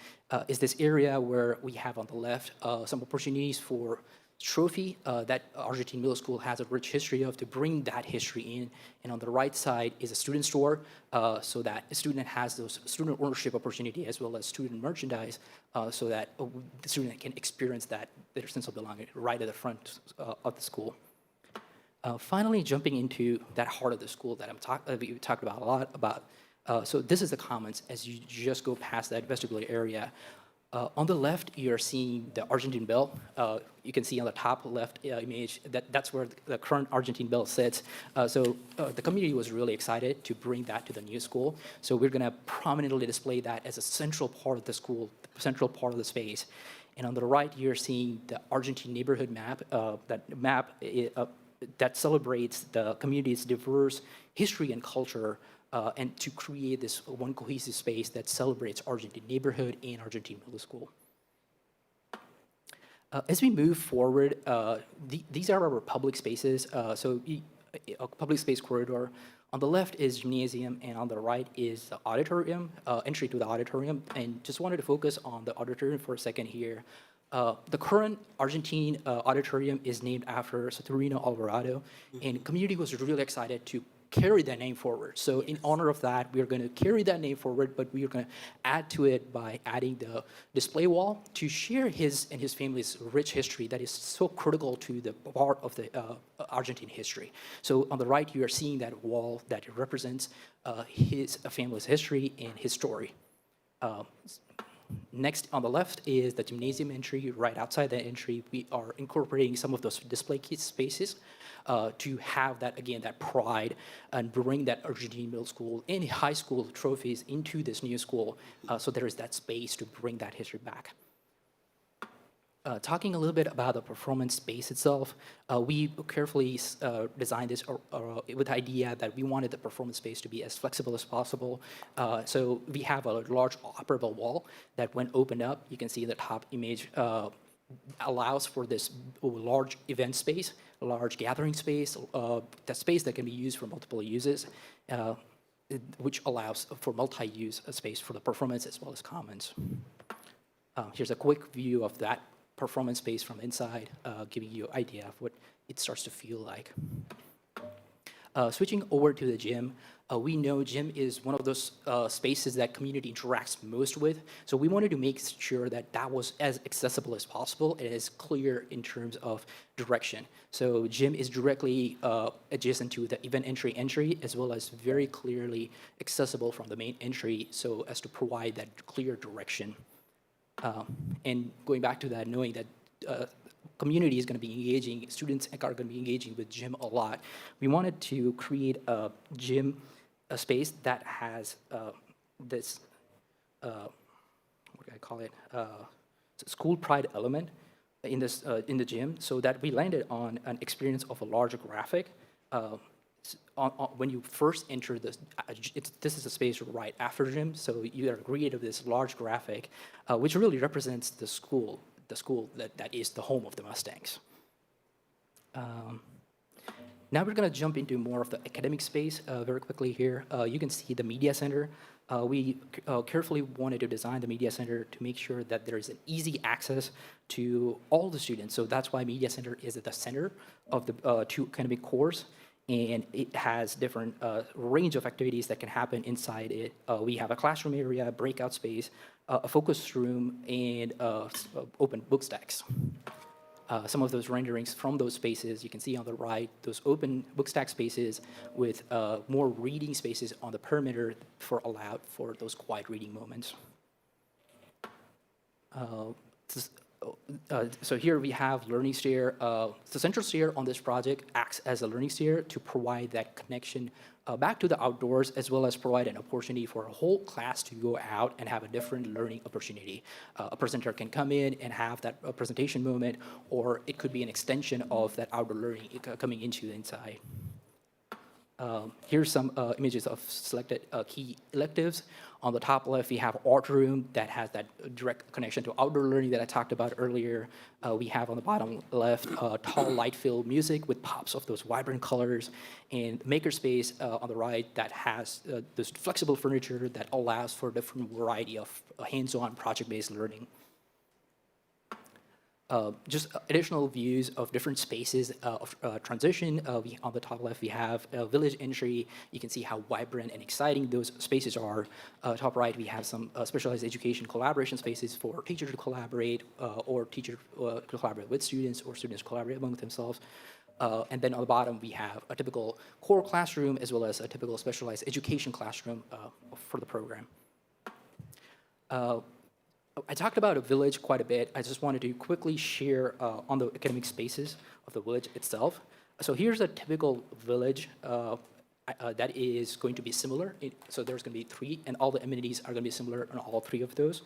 is this area where we have on the left some opportunities for trophy that Argentine Middle School has a rich history of to bring that history in. And on the right side is a student store so that a student has those student ownership opportunity as well as student merchandise so that the student can experience that their sense of belonging right at the front of the school. Finally, jumping into that heart of the school that we talked about a lot about. So this is the commons as you just go past that vestibular area. On the left, you're seeing the Argentine Bell. You can see on the top left image that's where the current Argentine Bell sits. So the community was really excited to bring that to the new school. So we're going to prominently display that as a central part of the school, central part of the space. And on the right, you're seeing the Argentine neighborhood map. That celebrates the community's diverse history and culture, and to create this one cohesive space that celebrates Argentine neighborhood and Argentine Middle School. As we move forward, these are our public spaces. So a public space corridor. On the left is gymnasium, and on the right is the auditorium, entry to the auditorium. And just wanted to focus on the auditorium for a second here. The current Argentine auditorium is named after Saturnino Alvarado, and community was really excited to carry that name forward. So in honor of that, we are going to carry that name forward, but we are going to add to it by adding the display wall to share his and his family's rich history that is so critical to the part of the Argentine history. So on the right, you are seeing that wall that represents his family's history and his story. Next on the left is the gymnasium entry. Right outside that entry, we are incorporating some of those display spaces to have that, again, that pride and bring that Argentine Middle School and high school trophies into this new school. So there is that space to bring that history back. Talking a little bit about the performance space itself, we carefully designed this with the idea that we wanted the performance space to be as flexible as possible. So we have a large operable wall that when opened up, you can see the top image allows for this large event space, a large gathering space, that space that can be used for multiple uses, which allows for multi-use space for the performance as well as commons. Here's a quick view of that performance space from inside, giving you an idea of what it starts to feel like. Switching over to the gym, we know gym is one of those spaces that community interacts most with. So we wanted to make sure that that was as accessible as possible and as clear in terms of direction. So gym is directly adjacent to the event entry, as well as very clearly accessible from the main entry, so as to provide that clear direction. And going back to that, knowing that community is going to be engaging, students are going to be engaging with gym a lot, we wanted to create a gym space that has this, what do I call it, school pride element in the gym, so that we landed on an experience of a larger graphic when you first enter this, this is a space right after gym, so you are greeted with this large graphic, which really represents the school that is the home of the Mustangs. Now we're going to jump into more of the academic space very quickly here. You can see the media center. We carefully wanted to design the media center to make sure that there is an easy access to all the students. So that's why media center is at the center of the two academic cores. And it has different range of activities that can happen inside it. We have a classroom area, breakout space, a focus room, and open book stacks. Some of those renderings from those spaces, you can see on the right, those open book stack spaces with more reading spaces on the perimeter allowed for those quiet reading moments. So here we have learning stair. The central stair on this project acts as a learning stair to provide that connection back to the outdoors, as well as provide an opportunity for a whole class to go out and have a different learning opportunity. A presenter can come in and have that presentation moment, or it could be an extension of that outdoor learning coming into the inside. Here's some images of selected key electives. On the top left, we have art room that has that direct connection to outdoor learning that I talked about earlier. We have on the bottom left tall light-filled music with pops of those vibrant colors, and makerspace on the right that has this flexible furniture that allows for a different variety of hands-on project-based learning. Just additional views of different spaces of transition. On the top left, we have a village entry. You can see how vibrant and exciting those spaces are. Top right, we have some specialized education collaboration spaces for teachers to collaborate, or teachers to collaborate with students, or students to collaborate among themselves. And then on the bottom, we have a typical core classroom, as well as a typical specialized education classroom for the program. I talked about a village quite a bit. I just wanted to quickly share on the academic spaces of the village itself. So here's a typical village that is going to be similar. So there's going to be 3, and all the amenities are going to be similar on all 3 of those.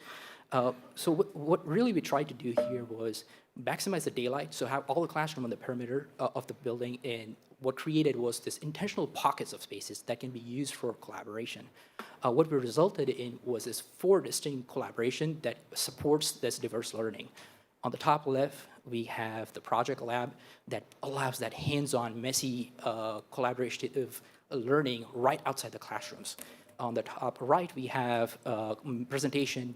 So what really we tried to do here was maximize the daylight, so have all the classroom on the perimeter of the building, and what created was this intentional pockets of spaces that can be used for collaboration. What we resulted in was this 4 distinct collaboration that supports this diverse learning. On the top left, we have the project lab that allows that hands-on, messy, collaborative learning right outside the classrooms. On the top right, we have presentation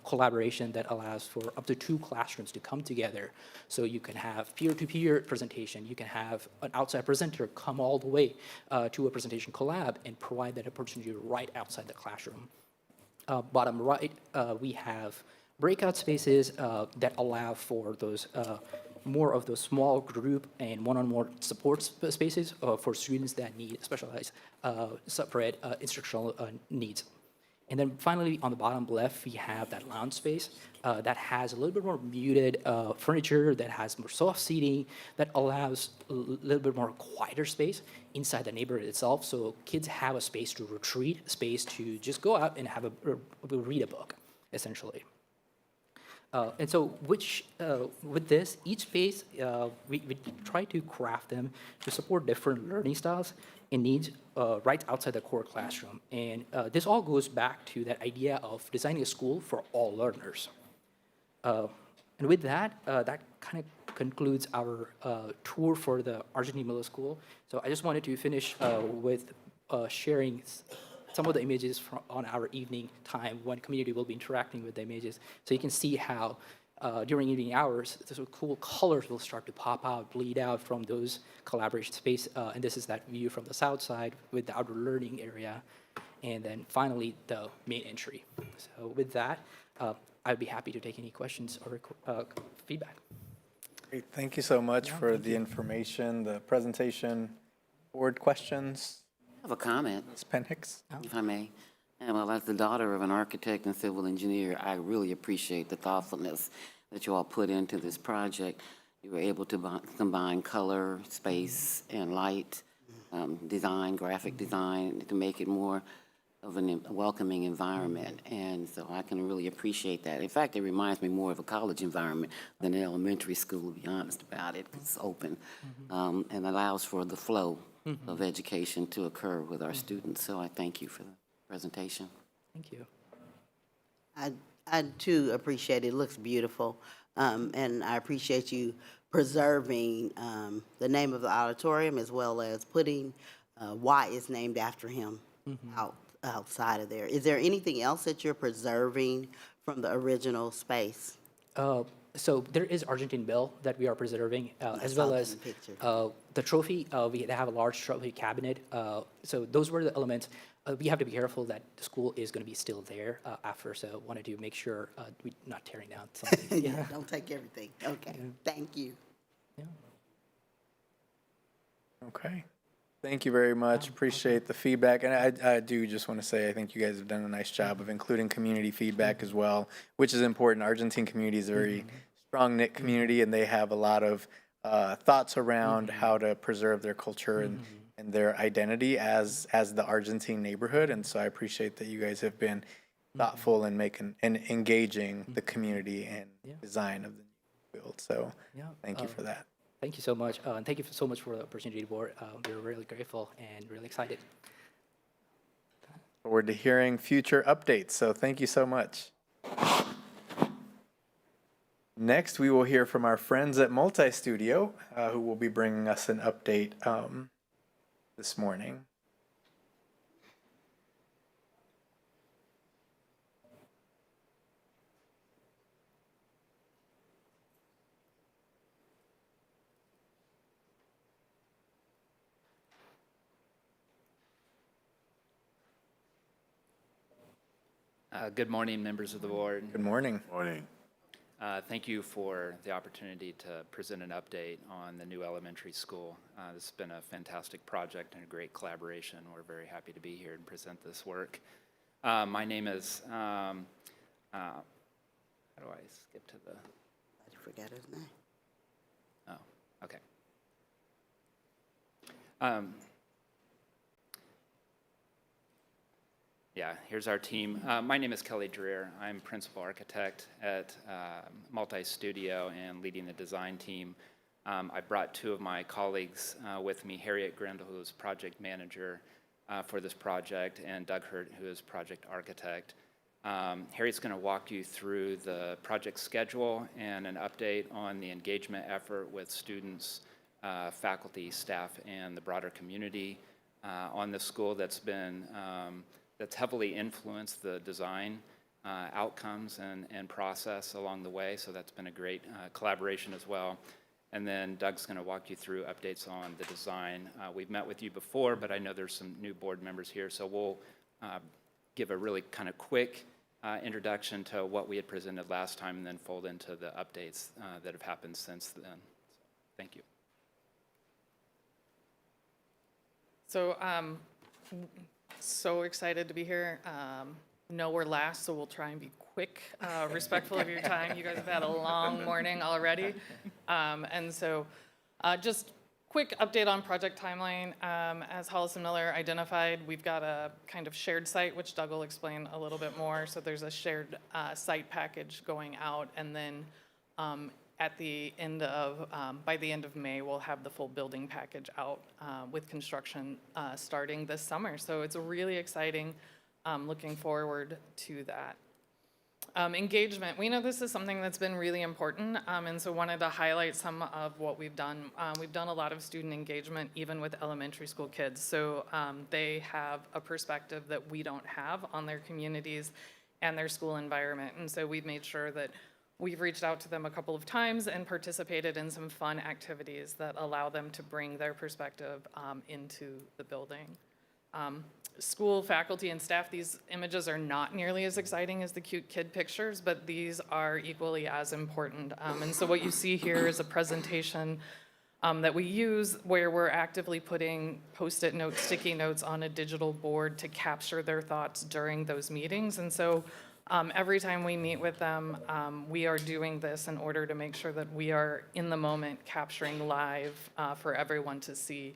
collaboration that allows for up to 2 classrooms to come together. So you can have peer-to-peer presentation. You can have an outside presenter come all the way to a presentation collab and provide that opportunity right outside the classroom. Bottom right, we have breakout spaces that allow for those more of those small group and one-on-one support spaces for students that need specialized separate instructional needs. And then finally, on the bottom left, we have that lounge space that has a little bit more muted furniture, that has more soft seating, that allows a little bit more quieter space inside the neighborhood itself, so kids have a space to retreat, a space to just go out and have read a book, essentially. And so with this, each space, we try to craft them to support different learning styles and needs right outside the core classroom. And this all goes back to that idea of designing a school for all learners. And with that, that kind of concludes our tour for the Argentine Middle School. So I just wanted to finish with sharing some of the images on our evening time when community will be interacting with the images. So you can see how during evening hours, the cool colors will start to pop out, bleed out from those collaboration space. And this is that view from the south side with the outdoor learning area. And then finally, the main entry. So with that, I'd be happy to take any questions or feedback. Great. Thank you so much for the information, the presentation. Board questions? I have a comment, Ms. Penhicks? if I may. And well, as the daughter of an architect and civil engineer, I really appreciate the thoughtfulness that you all put into this project. You were able to combine color, space, and light, design, graphic design, to make it more of a welcoming environment. And so I can really appreciate that. In fact, it reminds me more of a college environment than an elementary school, to be honest about it. It's open and allows for the flow of education to occur with our students. So I thank you for the presentation. Thank you. I too appreciate it. It looks beautiful. And I appreciate you preserving the name of the auditorium as well as putting why it's named after him outside of there. Is there anything else that you're preserving from the original space? So there is Argentine Bell that we are preserving, as well as the trophy. We have a large trophy cabinet. So those were the elements. We have to be careful that the school is going to be still there after, so wanted to make sure we're not tearing down something. Yeah, don't take everything. Okay, thank you. Okay. Thank you very much. Appreciate the feedback. And I do just want to say, I think you guys have done a nice job of including community feedback as well, which is important. Argentine community is a very strong knit community, and they have a lot of thoughts around how to preserve their culture and their identity as the Argentine neighborhood. And so I appreciate that you guys have been thoughtful in making and engaging the community and design of the new build. So thank you for that. Thank you so much, and thank you so much for the opportunity, board. We're really grateful and really excited. Forward to hearing future updates. So thank you so much. Next, we will hear from our friends at Multi Studio, who will be bringing us an update this morning. Good morning, members of the board. Good morning. Morning. Thank you for the opportunity to present an update on the new elementary school. This has been a fantastic project and a great collaboration. We're very happy to be here and present this work. My name is, how do I skip to the? I forgot his name. Oh, okay. Yeah, here's our team. My name is Kelly Dreer. I'm principal architect at Multi Studio and leading the design team. I brought two of my colleagues with me, Harriet Grindle, who is project manager for this project, and Doug Hurt, who is project architect. Harriet's going to walk you through the project schedule and an update on the engagement effort with students, faculty, staff, and the broader community on this school that's been that's heavily influenced the design outcomes and process along the way. So that's been a great collaboration as well. And then Doug's going to walk you through updates on the design. We've met with you before, but I know there's some new board members here. So we'll give a really kind of quick introduction to what we had presented last time and then fold into the updates that have happened since then. So, thank you. So excited to be here. No, we're last, so we'll try and be quick, respectful of your time. You guys have had a long morning already. And so just quick update on project timeline. As Hollis and Miller identified, we've got a kind of shared site, which Doug will explain a little bit more. So there's a shared site package going out, and then at the end of, by the end of May, we'll have the full building package out with construction starting this summer. So it's really exciting. Looking forward to that. Engagement. We know this is something that's been really important, and so wanted to highlight some of what we've done. We've done a lot of student engagement, even with elementary school kids. So they have a perspective that we don't have on their communities and their school environment. And so we've made sure that we've reached out to them a couple of times and participated in some fun activities that allow them to bring their perspective into the building. School, faculty, and staff, these images are not nearly as exciting as the cute kid pictures, but these are equally as important. And so what you see here is a presentation that we use where we're actively putting Post-it notes, sticky notes on a digital board to capture their thoughts during those meetings. And so every time we meet with them, we are doing this in order to make sure that we are in the moment capturing live for everyone to see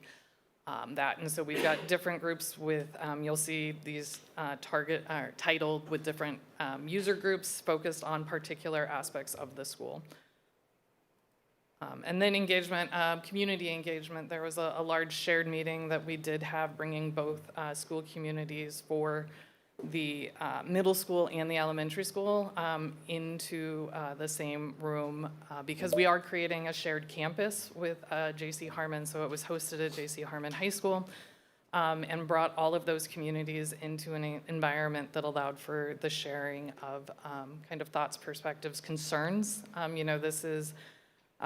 that. And so we've got different groups with, you'll see these titled with different user groups focused on particular aspects of the school. And then engagement, community engagement. There was a large shared meeting that we did have, bringing both school communities for the middle school and the elementary school into the same room because we are creating a shared campus with J.C. Harmon. So it was hosted at J.C. Harmon High School and brought all of those communities into an environment that allowed for the sharing of kind of thoughts, perspectives, concerns. This is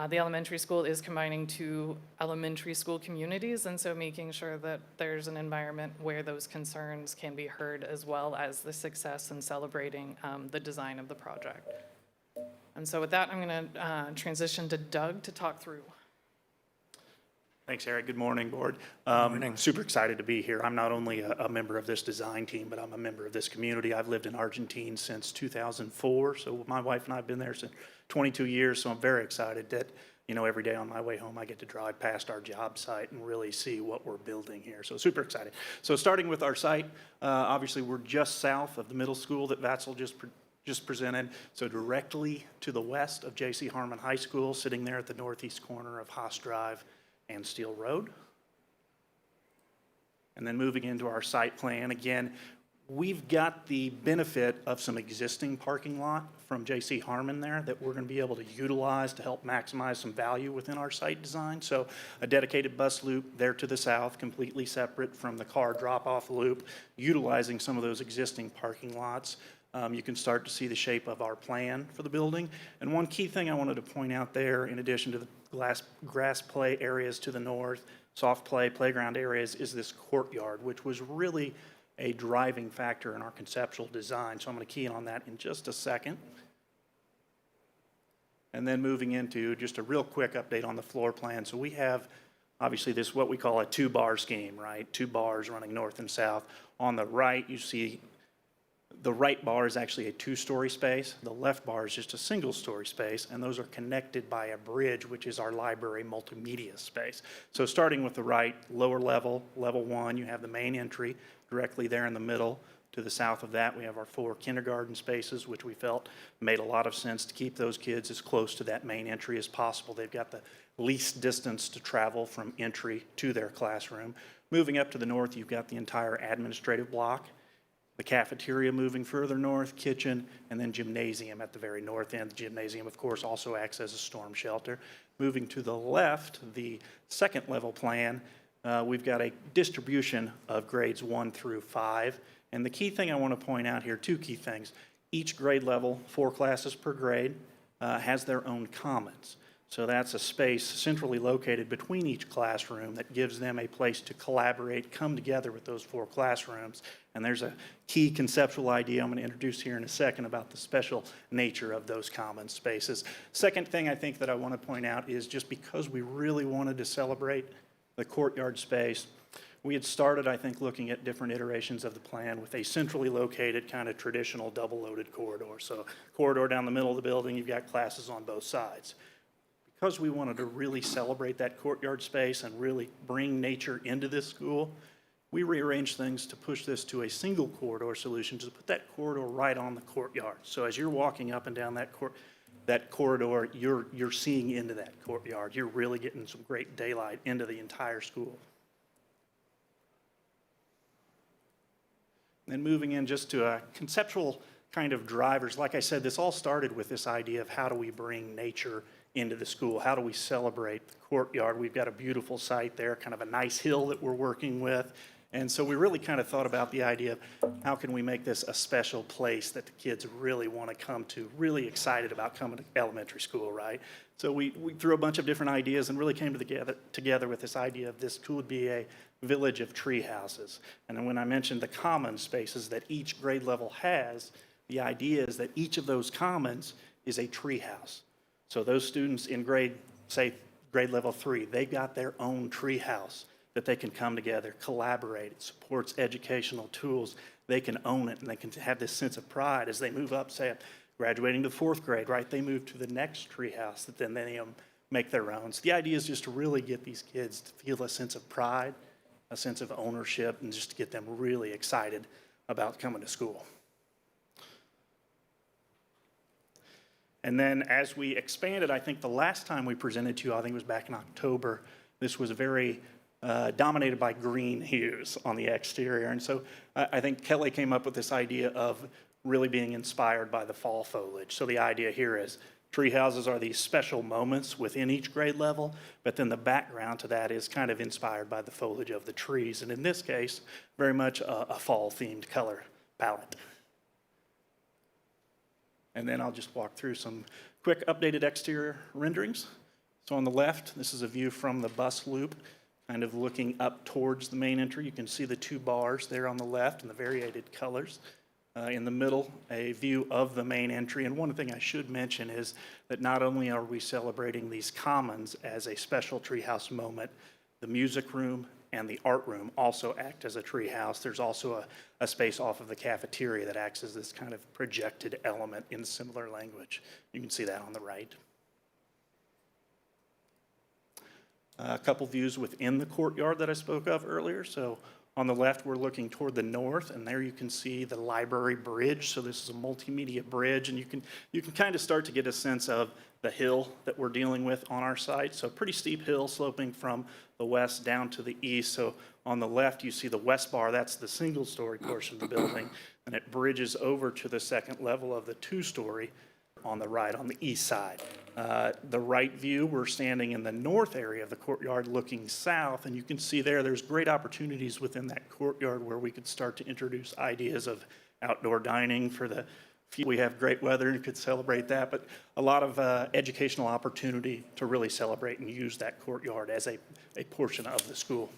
the elementary school is combining two elementary school communities, and so making sure that there's an environment where those concerns can be heard as well as the success and celebrating the design of the project. And so with that, I'm going to transition to Doug to talk through. Thanks, Eric. Good morning, board. Morning. Super excited to be here. I'm not only a member of this design team, but I'm a member of this community. I've lived in Argentina since 2004, so my wife and I have been there since 22 years, so I'm very excited that, every day on my way home, I get to drive past our job site and really see what we're building here. So super excited. So starting with our site, obviously we're just south of the middle school that Vatzel just presented, so directly to the west of J.C. Harmon High School, sitting there at the northeast corner of Haas Drive and Steel Road. And then moving into our site plan, again, we've got the benefit of some existing parking lot from J.C. Harmon there that we're going to be able to utilize to help maximize some value within our site design. So a dedicated bus loop there to the south, completely separate from the car drop-off loop, utilizing some of those existing parking lots. You can start to see the shape of our plan for the building. And one key thing I wanted to point out there, in addition to the grass play areas to the north, soft play, playground areas, is this courtyard, which was really a driving factor in our conceptual design. So I'm going to key in on that in just a second. And then moving into just a real quick update on the floor plan. So we have obviously this what we call a two-bar scheme, right? Two bars running north and south. On the right, you see the right bar is actually a two-story space. The left bar is just a single-story space, and those are connected by a bridge, which is our library multimedia space. So starting with the right, lower level, level 1, you have the main entry directly there in the middle. To the south of that, we have our 4 kindergarten spaces, which we felt made a lot of sense to keep those kids as close to that main entry as possible. They've got the least distance to travel from entry to their classroom. Moving up to the north, you've got the entire administrative block. The cafeteria moving further north, kitchen, and then gymnasium at the very north end. The gymnasium, of course, also acts as a storm shelter. Moving to the left, the second level plan, we've got a distribution of grades 1 through 5. And the key thing I want to point out here, 2 key things. Each grade level, 4 classes per grade, has their own commons. So that's a space centrally located between each classroom that gives them a place to collaborate, come together with those 4 classrooms. And there's a key conceptual idea I'm going to introduce here in a second about the special nature of those common spaces. Second thing I think that I want to point out is just because we really wanted to celebrate the courtyard space, we had started, I think, looking at different iterations of the plan with a centrally located kind of traditional double-loaded corridor. So corridor down the middle of the building, you've got classes on both sides. Because we wanted to really celebrate that courtyard space and really bring nature into this school, we rearranged things to push this to a single corridor solution to put that corridor right on the courtyard. So as you're walking up and down that corridor, you're seeing into that courtyard. You're really getting some great daylight into the entire school. And then moving in just to a conceptual kind of drivers. Like I said, this all started with this idea of how do we bring nature into the school? How do we celebrate the courtyard? We've got a beautiful site there, kind of a nice hill that we're working with. And so we really kind of thought about the idea of how can we make this a special place that the kids really want to come to, really excited about coming to elementary school, right? So we threw a bunch of different ideas and really came together with this idea of this could be a village of tree houses. And then when I mentioned the common spaces that each grade level has, the idea is that each of those commons is a tree house. So those students in grade level 3, they've got their own tree house that they can come together, collaborate. It supports educational tools. They can own it, and they can have this sense of pride as they move up, say, graduating to 4th grade, right? They move to the next tree house that then they make their own. So the idea is just to really get these kids to feel a sense of pride, a sense of ownership, and just to get them really excited about coming to school. And then as we expanded, I think the last time we presented to you, I think it was back in October, this was very dominated by green hues on the exterior. And so I think Kelly came up with this idea of really being inspired by the fall foliage. So the idea here is tree houses are these special moments within each grade level, but then the background to that is kind of inspired by the foliage of the trees. And in this case, very much a fall-themed color palette. And then I'll just walk through some quick updated exterior renderings. So on the left, this is a view from the bus loop, kind of looking up towards the main entry. You can see the two bars there on the left and the variated colors. In the middle, a view of the main entry. And one thing I should mention is that not only are we celebrating these commons as a special treehouse moment, the music room and the art room also act as a treehouse. There's also a space off of the cafeteria that acts as this kind of projected element in similar language. You can see that on the right. A couple views within the courtyard that I spoke of earlier. So on the left, we're looking toward the north, and there you can see the library bridge. So this is a multimedia bridge, and you can kind of start to get a sense of the hill that we're dealing with on our site. So pretty steep hill sloping from the west down to the east. So on the left, you see the west bar. That's the single-story portion of the building, and it bridges over to the second level of the two-story on the right, on the east side. The right view, we're standing in the north area of the courtyard looking south, and you can see there's great opportunities within that courtyard where we could start to introduce ideas of outdoor dining for the few. We have great weather and could celebrate that, but a lot of educational opportunity to really celebrate and use that courtyard as a portion of the school.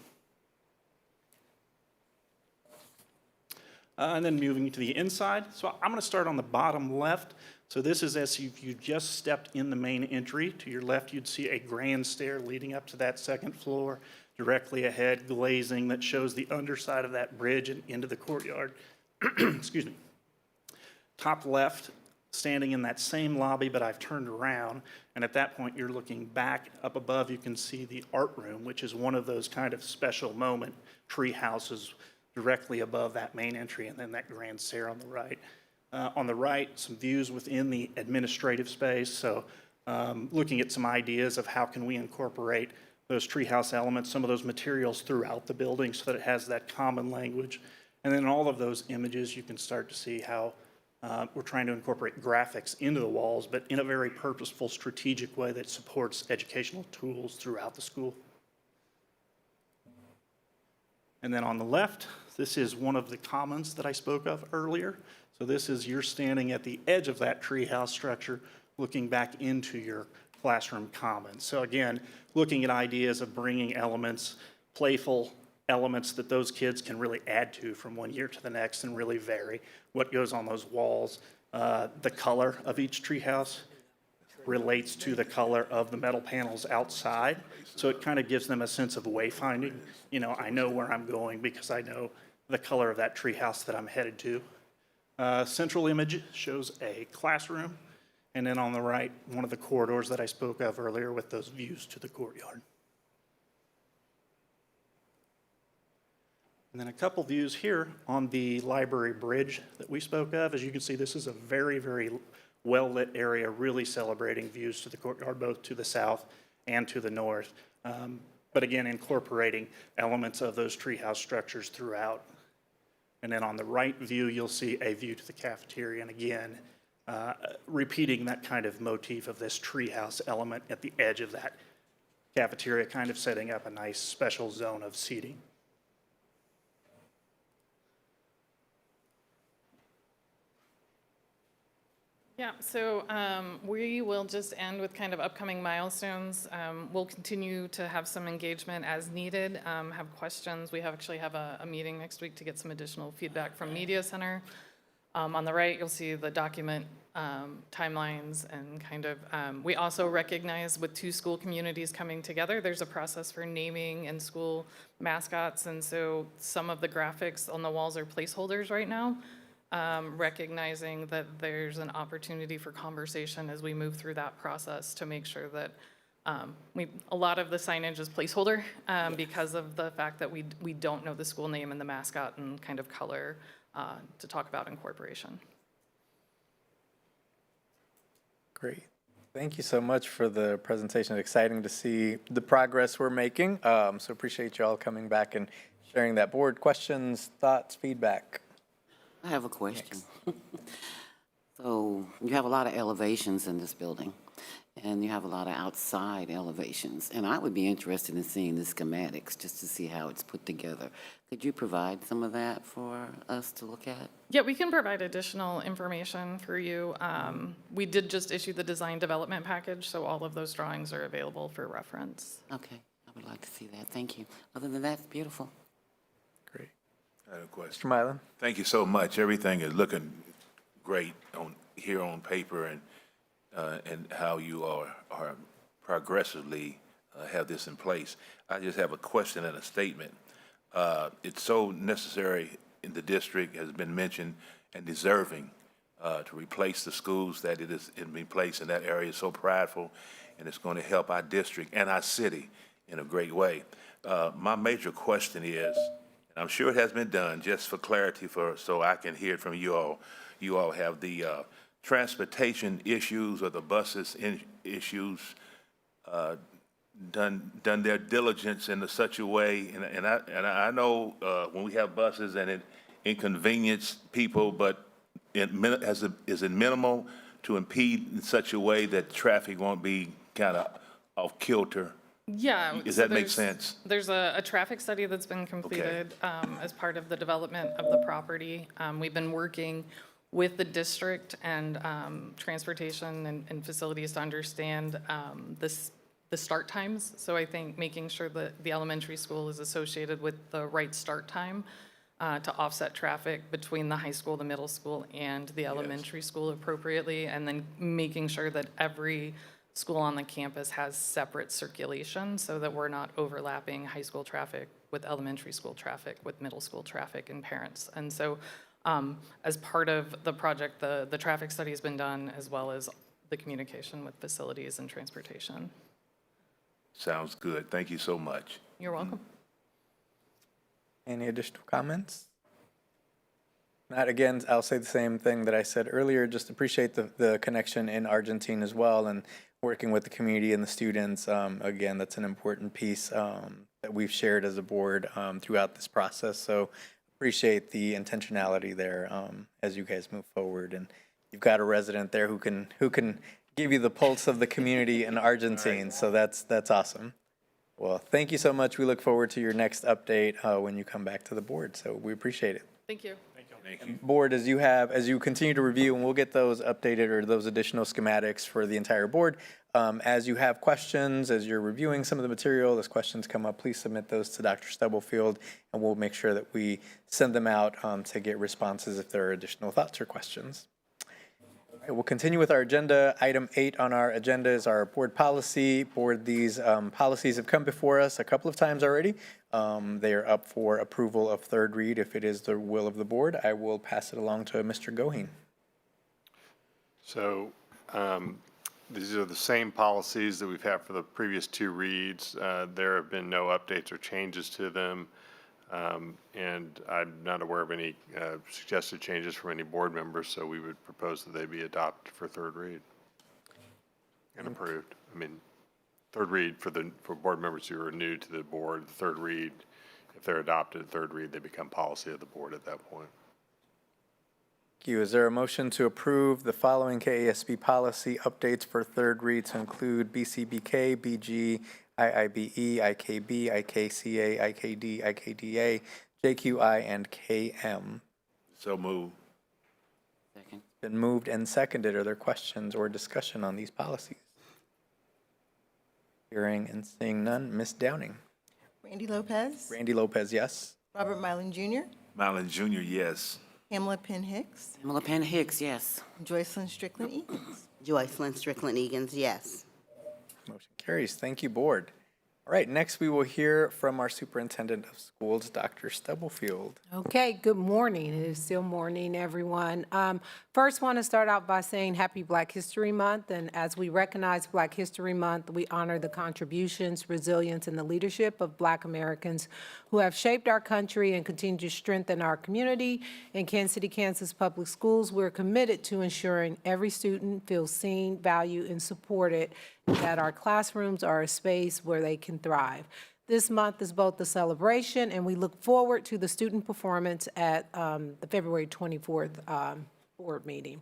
And then moving to the inside. So I'm going to start on the bottom left. So this is as if you just stepped in the main entry. To your left, you'd see a grand stair leading up to that second floor. Directly ahead, glazing that shows the underside of that bridge and into the courtyard. Excuse me. Top left, standing in that same lobby, but I've turned around. And at that point, you're looking back. Up above, you can see the art room, which is one of those kind of special moment tree houses directly above that main entry, and then that grand stair on the right. On the right, some views within the administrative space. So looking at some ideas of how can we incorporate those treehouse elements, some of those materials throughout the building so that it has that common language. And then in all of those images, you can start to see how we're trying to incorporate graphics into the walls, but in a very purposeful, strategic way that supports educational tools throughout the school. And then on the left, this is one of the commons that I spoke of earlier. So this is you're standing at the edge of that treehouse structure, looking back into your classroom commons. So again, looking at ideas of bringing elements, playful elements that those kids can really add to from one year to the next and really vary what goes on those walls. The color of each treehouse relates to the color of the metal panels outside. So it kind of gives them a sense of wayfinding. You know, I know where I'm going because I know the color of that treehouse that I'm headed to. Central image shows a classroom, and then on the right, one of the corridors that I spoke of earlier with those views to the courtyard. And then a couple views here on the library bridge that we spoke of. As you can see, this is a very, very well-lit area, really celebrating views to the courtyard, both to the south and to the north. But again, incorporating elements of those treehouse structures throughout. And then on the right view, you'll see a view to the cafeteria. And again, repeating that kind of motif of this treehouse element at the edge of that cafeteria, kind of setting up a nice special zone of seating. Yeah, so we will just end with kind of upcoming milestones. We'll continue to have some engagement as needed, have questions. We actually have a meeting next week to get some additional feedback from Media Center. On the right, you'll see the document timelines and kind of, we also recognize with two school communities coming together, there's a process for naming and school mascots. And so some of the graphics on the walls are placeholders right now. Recognizing that there's an opportunity for conversation as we move through that process to make sure that a lot of the signage is placeholder because of the fact that we don't know the school name and the mascot and kind of color to talk about incorporation. Great. Thank you so much for the presentation. Exciting to see the progress we're making. So appreciate you all coming back and sharing that. Board questions, thoughts, feedback. I have a question. So you have a lot of elevations in this building, and you have a lot of outside elevations, and I would be interested in seeing the schematics just to see how it's put together. Could you provide some of that for us to look at? Yeah, we can provide additional information for you. We did just issue the design development package, so all of those drawings are available for reference. Okay, I would like to see that. Thank you. Other than that, it's beautiful. Great. I have a question. Mr. Milan? Thank you so much. Everything is looking great here on paper, and how you are progressively have this in place. I just have a question and a statement. It's so necessary in the district, has been mentioned, and deserving to replace the schools that it is in place in that area. Is so prideful, and it's going to help our district and our city in a great way. My major question is, and I'm sure it has been done, just for clarity, so I can hear it from you all. You all have the transportation issues or the buses issues done their diligence in such a way, and I know when we have buses and it inconvenience people, but is it minimal to impede in such a way that traffic won't be kind of off kilter? Yeah. Does so that make there's- sense? There's a traffic study that's been completed as part of the development of the property. We've been working with the district and transportation and facilities to understand the start times. So I think making sure that the elementary school is associated with the right start time to offset traffic between the high school, the middle school, and the elementary school appropriately, and then making sure that every school on the campus has separate circulation so that we're not overlapping high school traffic with elementary school traffic, with middle school traffic and parents. And so as part of the project, the traffic study has been done, as well as the communication with facilities and transportation. Sounds good. Thank you so much. You're welcome. Any additional comments? Not, again, I'll say the same thing that I said earlier, just appreciate the connection in Argentine as well, and working with the community and the students. Again, that's an important piece that we've shared as a board throughout this process. So appreciate the intentionality there as you guys move forward. And you've got a resident there who can give you the pulse of the community in Argentine. So that's awesome. Well, thank you so much. We look forward to your next update when you come back to the board. So we appreciate it. Thank you. Thank you. Board, as you continue to review, and we'll get those updated or those additional schematics for the entire board. As you have questions, as you're reviewing some of the material, as questions come up, please submit those to Dr. Stubblefield, and we'll make sure that we send them out to get responses if there are additional thoughts or questions. All right, we'll continue with our agenda. Item 8 on our agenda is our board policy. Board, these policies have come before us a couple of times already. They are up for approval of third read. If it is the will of the board, I will pass it along to Mr. Goheen. So these are the same policies that we've had for the previous 2 reads. There have been no updates or changes to them. And I'm not aware of any suggested changes from any board members, so we would propose that they be adopted for third read and approved. I mean, third read for board members who are new to the board, the third read, if they're adopted, third read, they become policy of the board at that point. Thank you. Is there a motion to approve the following KASB policy updates for third read to include BCBK, BG, IIBE, IKB, IKCA, IKD, IKDA, JQI, and KM? So move. Second. Been moved and seconded. Are there questions or discussion on these policies? Hearing and seeing none. Ms. Downing. Randy Lopez. Randy Lopez, yes. Robert Milan Jr. Milan Jr., yes. Pamela Penn Hicks. Pamela Penn Hicks, yes. Joycelyn Strickland Egan's. Joycelyn Strickland Egan's, yes. Motion carries. Thank you, board. All right, next we will hear from our Superintendent of Schools, Dr. Stubblefield. Okay, good morning. It is still morning, everyone. First, want to start out by saying Happy Black History Month. And as we recognize Black History Month, we honor the contributions, resilience, and the leadership of Black Americans who have shaped our country and continue to strengthen our community. In Kansas City, Kansas Public Schools, we're committed to ensuring every student feels seen, valued, and supported, and that our classrooms are a space where they can thrive. This month is both a celebration, and we look forward to the student performance at the February 24th board meeting.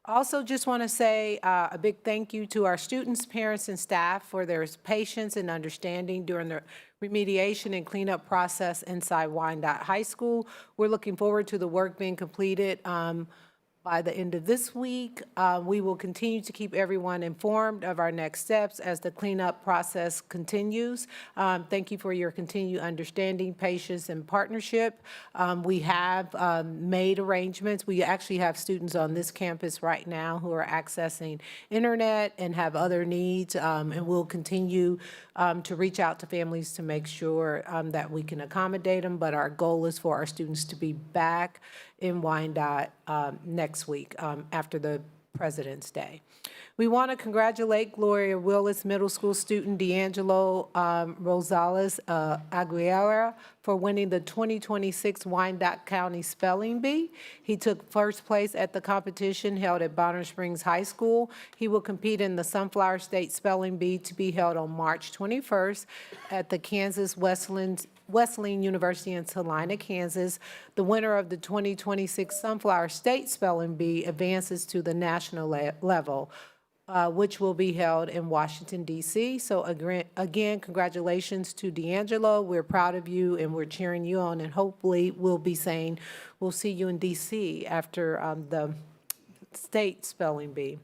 Also, just want to say a big thank you to our students, parents, and staff for their patience and understanding during the remediation and cleanup process inside Wyandotte High School. We're looking forward to the work being completed by the end of this week. We will continue to keep everyone informed of our next steps as the cleanup process continues. Thank you for your continued understanding, patience, and partnership. We have made arrangements. We actually have students on this campus right now who are accessing internet and have other needs, and we'll continue to reach out to families to make sure that we can accommodate them, but our goal is for our students to be back in Wyandotte next week after the President's Day. We want to congratulate Gloria Willis Middle School student D'Angelo Rosales Aguilera for winning the 2026 Wyandotte County Spelling Bee. He took first place at the competition held at Bonner Springs High School. He will compete in the Sunflower State Spelling Bee to be held on March 21st at the Kansas Wesleyan University in Salina, Kansas. The winner of the 2026 Sunflower State Spelling Bee advances to the national level, which will be held in Washington, D.C. So again, congratulations to D'Angelo. We're proud of you and we're cheering you on, and hopefully we'll see you in D.C. after the state spelling bee.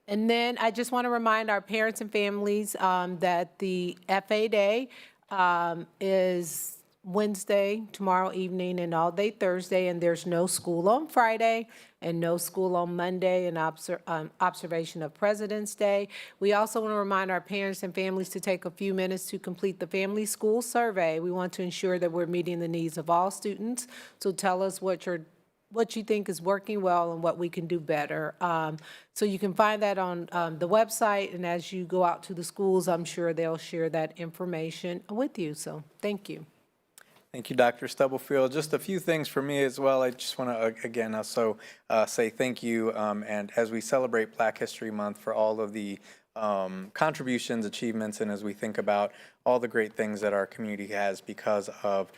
And then I just want to remind our parents and families that the FA Day is Wednesday, tomorrow evening, and all day Thursday, and there's no school on Friday and no school on Monday in observation of President's Day. We also want to remind our parents and families to take a few minutes to complete the Family School Survey. We want to ensure that we're meeting the needs of all students, so tell us what you think is working well and what we can do better. So you can find that on the website, and as you go out to the schools, I'm sure they'll share that information with you. So thank you. Thank you, Dr. Stubblefield. Just a few things for me as well. I just want to, again, also say thank you. And as we celebrate Black History Month, for all of the contributions, achievements, and as we think about all the great things that our community has because of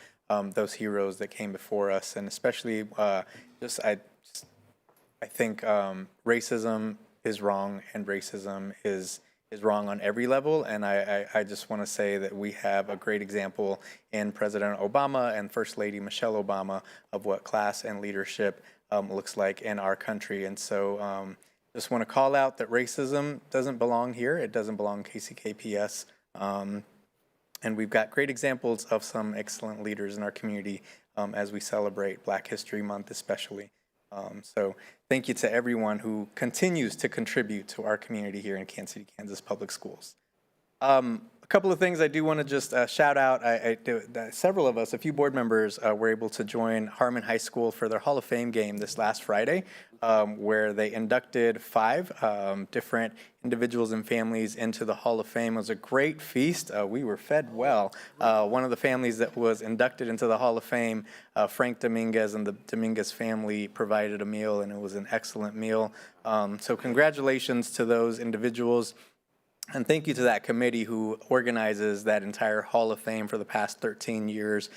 those heroes that came before us, and especially I think racism is wrong, and racism is wrong on every level, and I just want to say that we have a great example in President Obama and First Lady Michelle Obama of what class and leadership looks like in our country. And so just want to call out that racism doesn't belong here. It doesn't belong in KCKPS. And we've got great examples of some excellent leaders in our community as we celebrate Black History Month especially. So thank you to everyone who continues to contribute to our community here in Kansas City, Kansas Public Schools. A couple of things I do want to just shout out. Several of us, a few board members, were able to join Harmon High School for their Hall of Fame game this last Friday, where they inducted 5 different individuals and families into the Hall of Fame. It was a great feast. We were fed well. One of the families that was inducted into the Hall of Fame, Frank Dominguez and the Dominguez family provided a meal, and it was an excellent meal. So congratulations to those individuals. And thank you to that committee who organizes that entire Hall of Fame for the past 13 years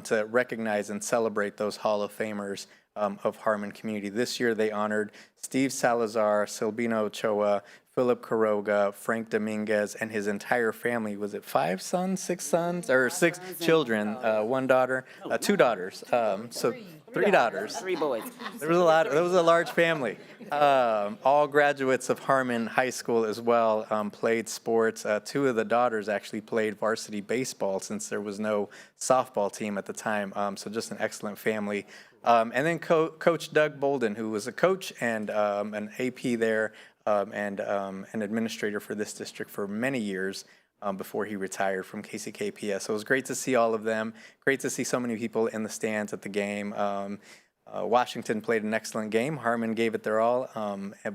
to recognize and celebrate those Hall of Famers of Harmon community. This year they honored Steve Salazar, Silvino Ochoa, Philip Quiroga, Frank Dominguez, and his entire family. Was it 5 sons, 6 sons, or 6 children? 1 daughter, 2 daughters. So 3 daughters. 3 boys. There was a lot. There was a large family. All graduates of Harmon High School as well played sports. 2 of the daughters actually played varsity baseball since there was no softball team at the time. So just an excellent family. And then Coach Doug Bolden, who was a coach and an AP there and an administrator for this district for many years. before he retired from KCKPS. So it was great to see all of them. Great to see so many people in the stands at the game. Washington played an excellent game. Harmon gave it their all,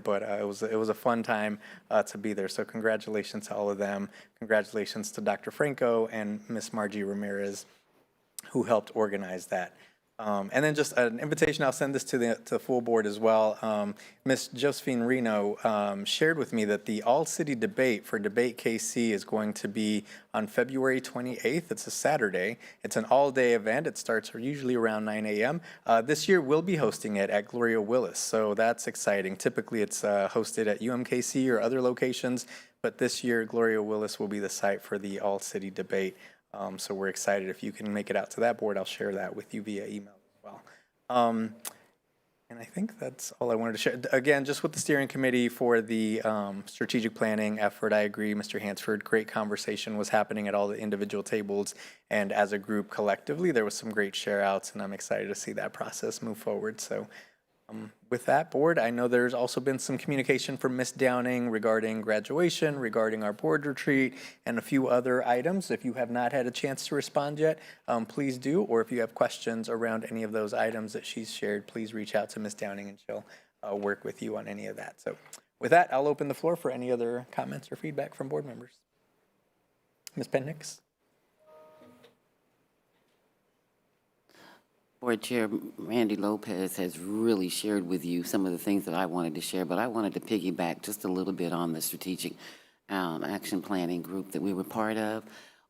but it was a fun time to be there. So congratulations to all of them. Congratulations to Dr. Franco and Miss Margie Ramirez, who helped organize that. And then just an invitation, I'll send this to the full board as well. Ms. Josephine Reno shared with me that the all-city debate for Debate KC is going to be on February 28th. It's a Saturday. It's an all-day event. It starts usually around 9 a.m. This year, we'll be hosting it at Gloria Willis, so that's exciting. Typically, it's hosted at UMKC or other locations, but this year, Gloria Willis will be the site for the all-city debate. So we're excited. If you can make it out to that board, I'll share that with you via email as well. And I think that's all I wanted to share. Again, just with the steering committee for the strategic planning effort, I agree, Mr. Hansford, great conversation was happening at all the individual tables. And as a group collectively, there was some great share outs, and I'm excited to see that process move forward. So with that, board, I know there's also been some communication from Ms. Downing regarding graduation, regarding our board retreat, and a few other items. If you have not had a chance to respond yet, please do. Or if you have questions around any of those items that she's shared, please reach out to Ms. Downing and she'll work with you on any of that. So with that, I'll open the floor for any other comments or feedback from board members. Ms. Penix. Board Chair Randy Lopez has really shared with you some of the things that I wanted to share, but I wanted to piggyback just a little bit on the strategic action planning group that we were part of.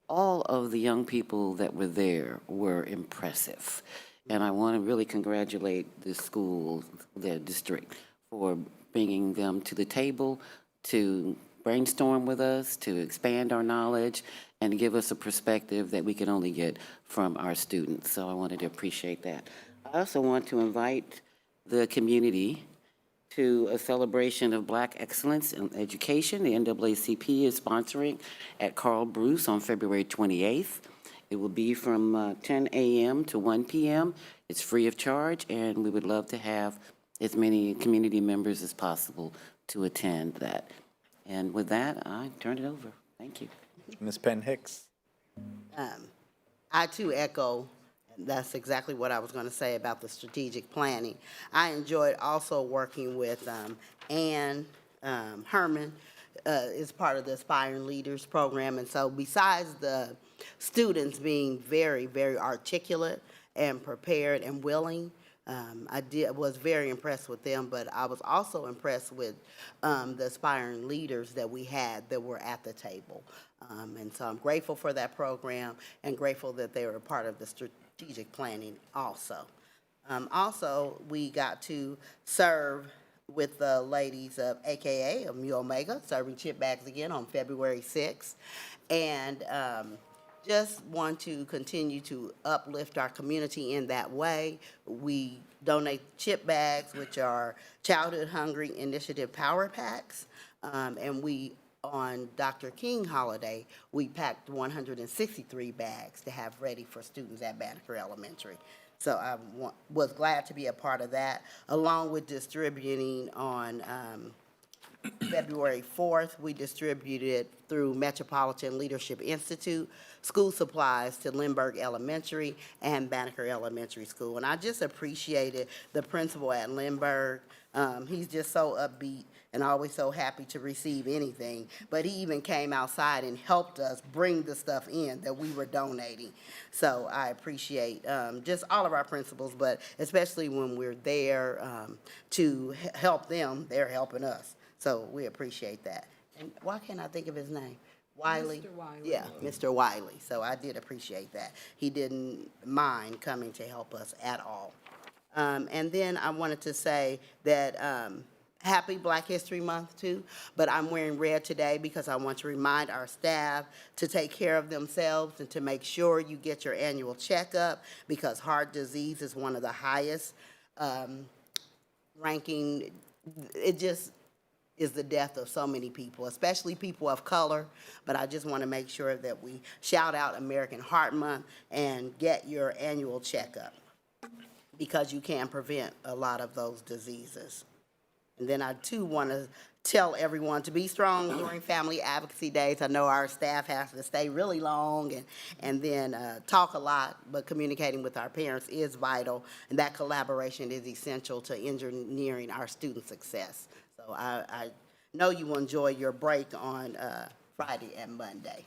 All of the young people that were there were impressive, and I want to really congratulate the school, the district, for bringing them to the table to brainstorm with us, to expand our knowledge, and give us a perspective that we can only get from our students. So I wanted to appreciate that. I also want to invite the community to a celebration of Black excellence in education. The NAACP is sponsoring at Carl Bruce on February 28th. It will be from 10 a.m. to 1 p.m. It's free of charge, and we would love to have as many community members as possible to attend that. And with that, I turn it over. Thank you. Ms. Penn Hicks. I too echo, and that's exactly what I was going to say about the strategic planning. I enjoyed also working with Ann Herman, is part of the Aspiring Leaders program. And so besides the students being very, very articulate and prepared and willing, was very impressed with them, but I was also impressed with the aspiring leaders that we had that were at the table. And so I'm grateful for that program and grateful that they were a part of the strategic planning also. Also, we got to serve with the ladies of AKA, of Mu Omega, serving chip bags again on February 6th. And just want to continue to uplift our community in that way. We donate chip bags, which are Childhood Hungry Initiative Power Packs. And we, on Dr. King holiday, we packed 163 bags to have ready for students at Banneker Elementary. So I was glad to be a part of that, along with distributing on February 4th, we distributed through Metropolitan Leadership Institute school supplies to Lindbergh Elementary and Banneker Elementary School. And I just appreciated the principal at Lindbergh. He's just so upbeat and always so happy to receive anything. But he even came outside and helped us bring the stuff in that we were donating. So I appreciate just all of our principals, but especially when we're there to help them, they're helping us. So we appreciate that. And why can't I think of his name? Wiley? Mr. Wiley. Yeah, Mr. Wiley. So I did appreciate that. He didn't mind coming to help us at all. And then I wanted to say that happy Black History Month too, but I'm wearing red today because I want to remind our staff to take care of themselves and to make sure you get your annual checkup, because heart disease is one of the highest ranking. It just is the death of so many people, especially people of color. But I just want to make sure that we shout out American Heart Month and get your annual checkup, because you can prevent a lot of those diseases. And then I too want to tell everyone to be strong during Family Advocacy Days. I know our staff has to stay really long and then talk a lot, but communicating with our parents is vital, and that collaboration is essential to engineering our student success. So I know you will enjoy your break on Friday and Monday.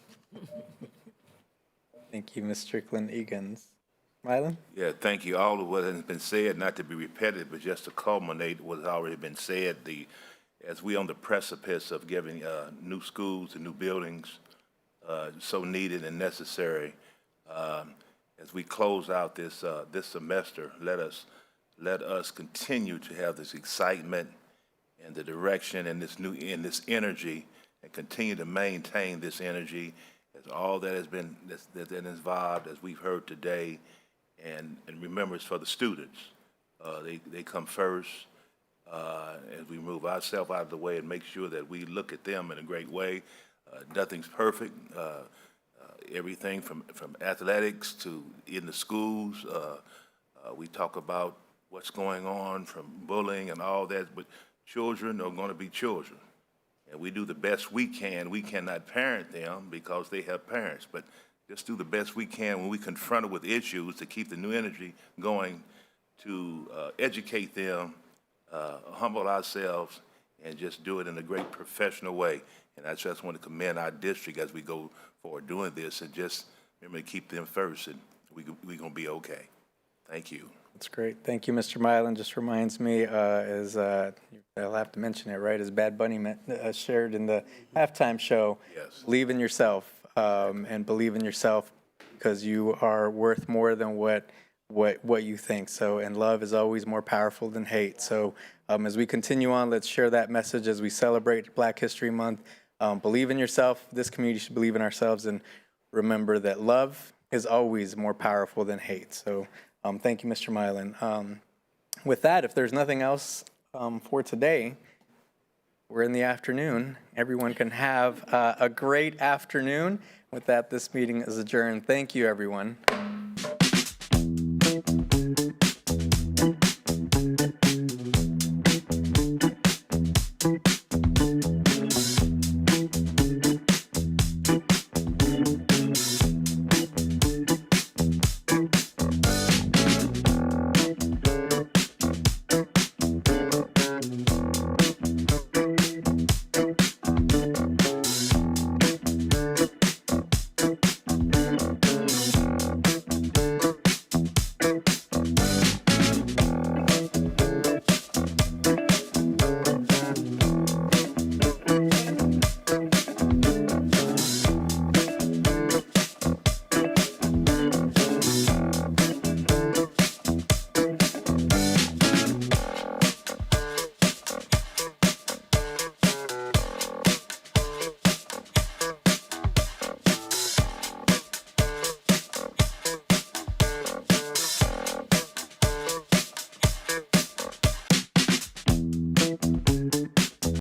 Thank you, Ms. Strickland-Egan's. Mylan? Yeah, thank you. All of what has been said, not to be repetitive, but just to culminate what has already been said, as we on the precipice of giving new schools and new buildings so needed and necessary, as we close out this semester, let us continue to have this excitement and the direction and this energy, and continue to maintain this energy as all that has been that involved, as we've heard today. And remember, it's for the students. They come first. As we move ourselves out of the way and make sure that we look at them in a great way. Nothing's perfect. Everything from athletics to in the schools. We talk about what's going on from bullying and all that, but children are going to be children. And we do the best we can. We cannot parent them because they have parents, but just do the best we can when we confronted with issues to keep the new energy going, to educate them, humble ourselves, and just do it in a great professional way. And I just want to commend our district as we go forward doing this, and just remember to keep them first, and we're going to be okay. Thank you. That's great. Thank you, Mr. Mylan. Just reminds me, I'll have to mention it, right, as Bad Bunny shared in the halftime show, Yes. believe in yourself, and believe in yourself because you are worth more than what you think. So, and love is always more powerful than hate. So as we continue on, let's share that message as we celebrate Black History Month. Believe in yourself. This community should believe in ourselves, and remember that love is always more powerful than hate. So thank you, Mr. Mylan. With that, if there's nothing else for today, we're in the afternoon. Everyone can have a great afternoon. With that, this meeting is adjourned. Thank you, everyone.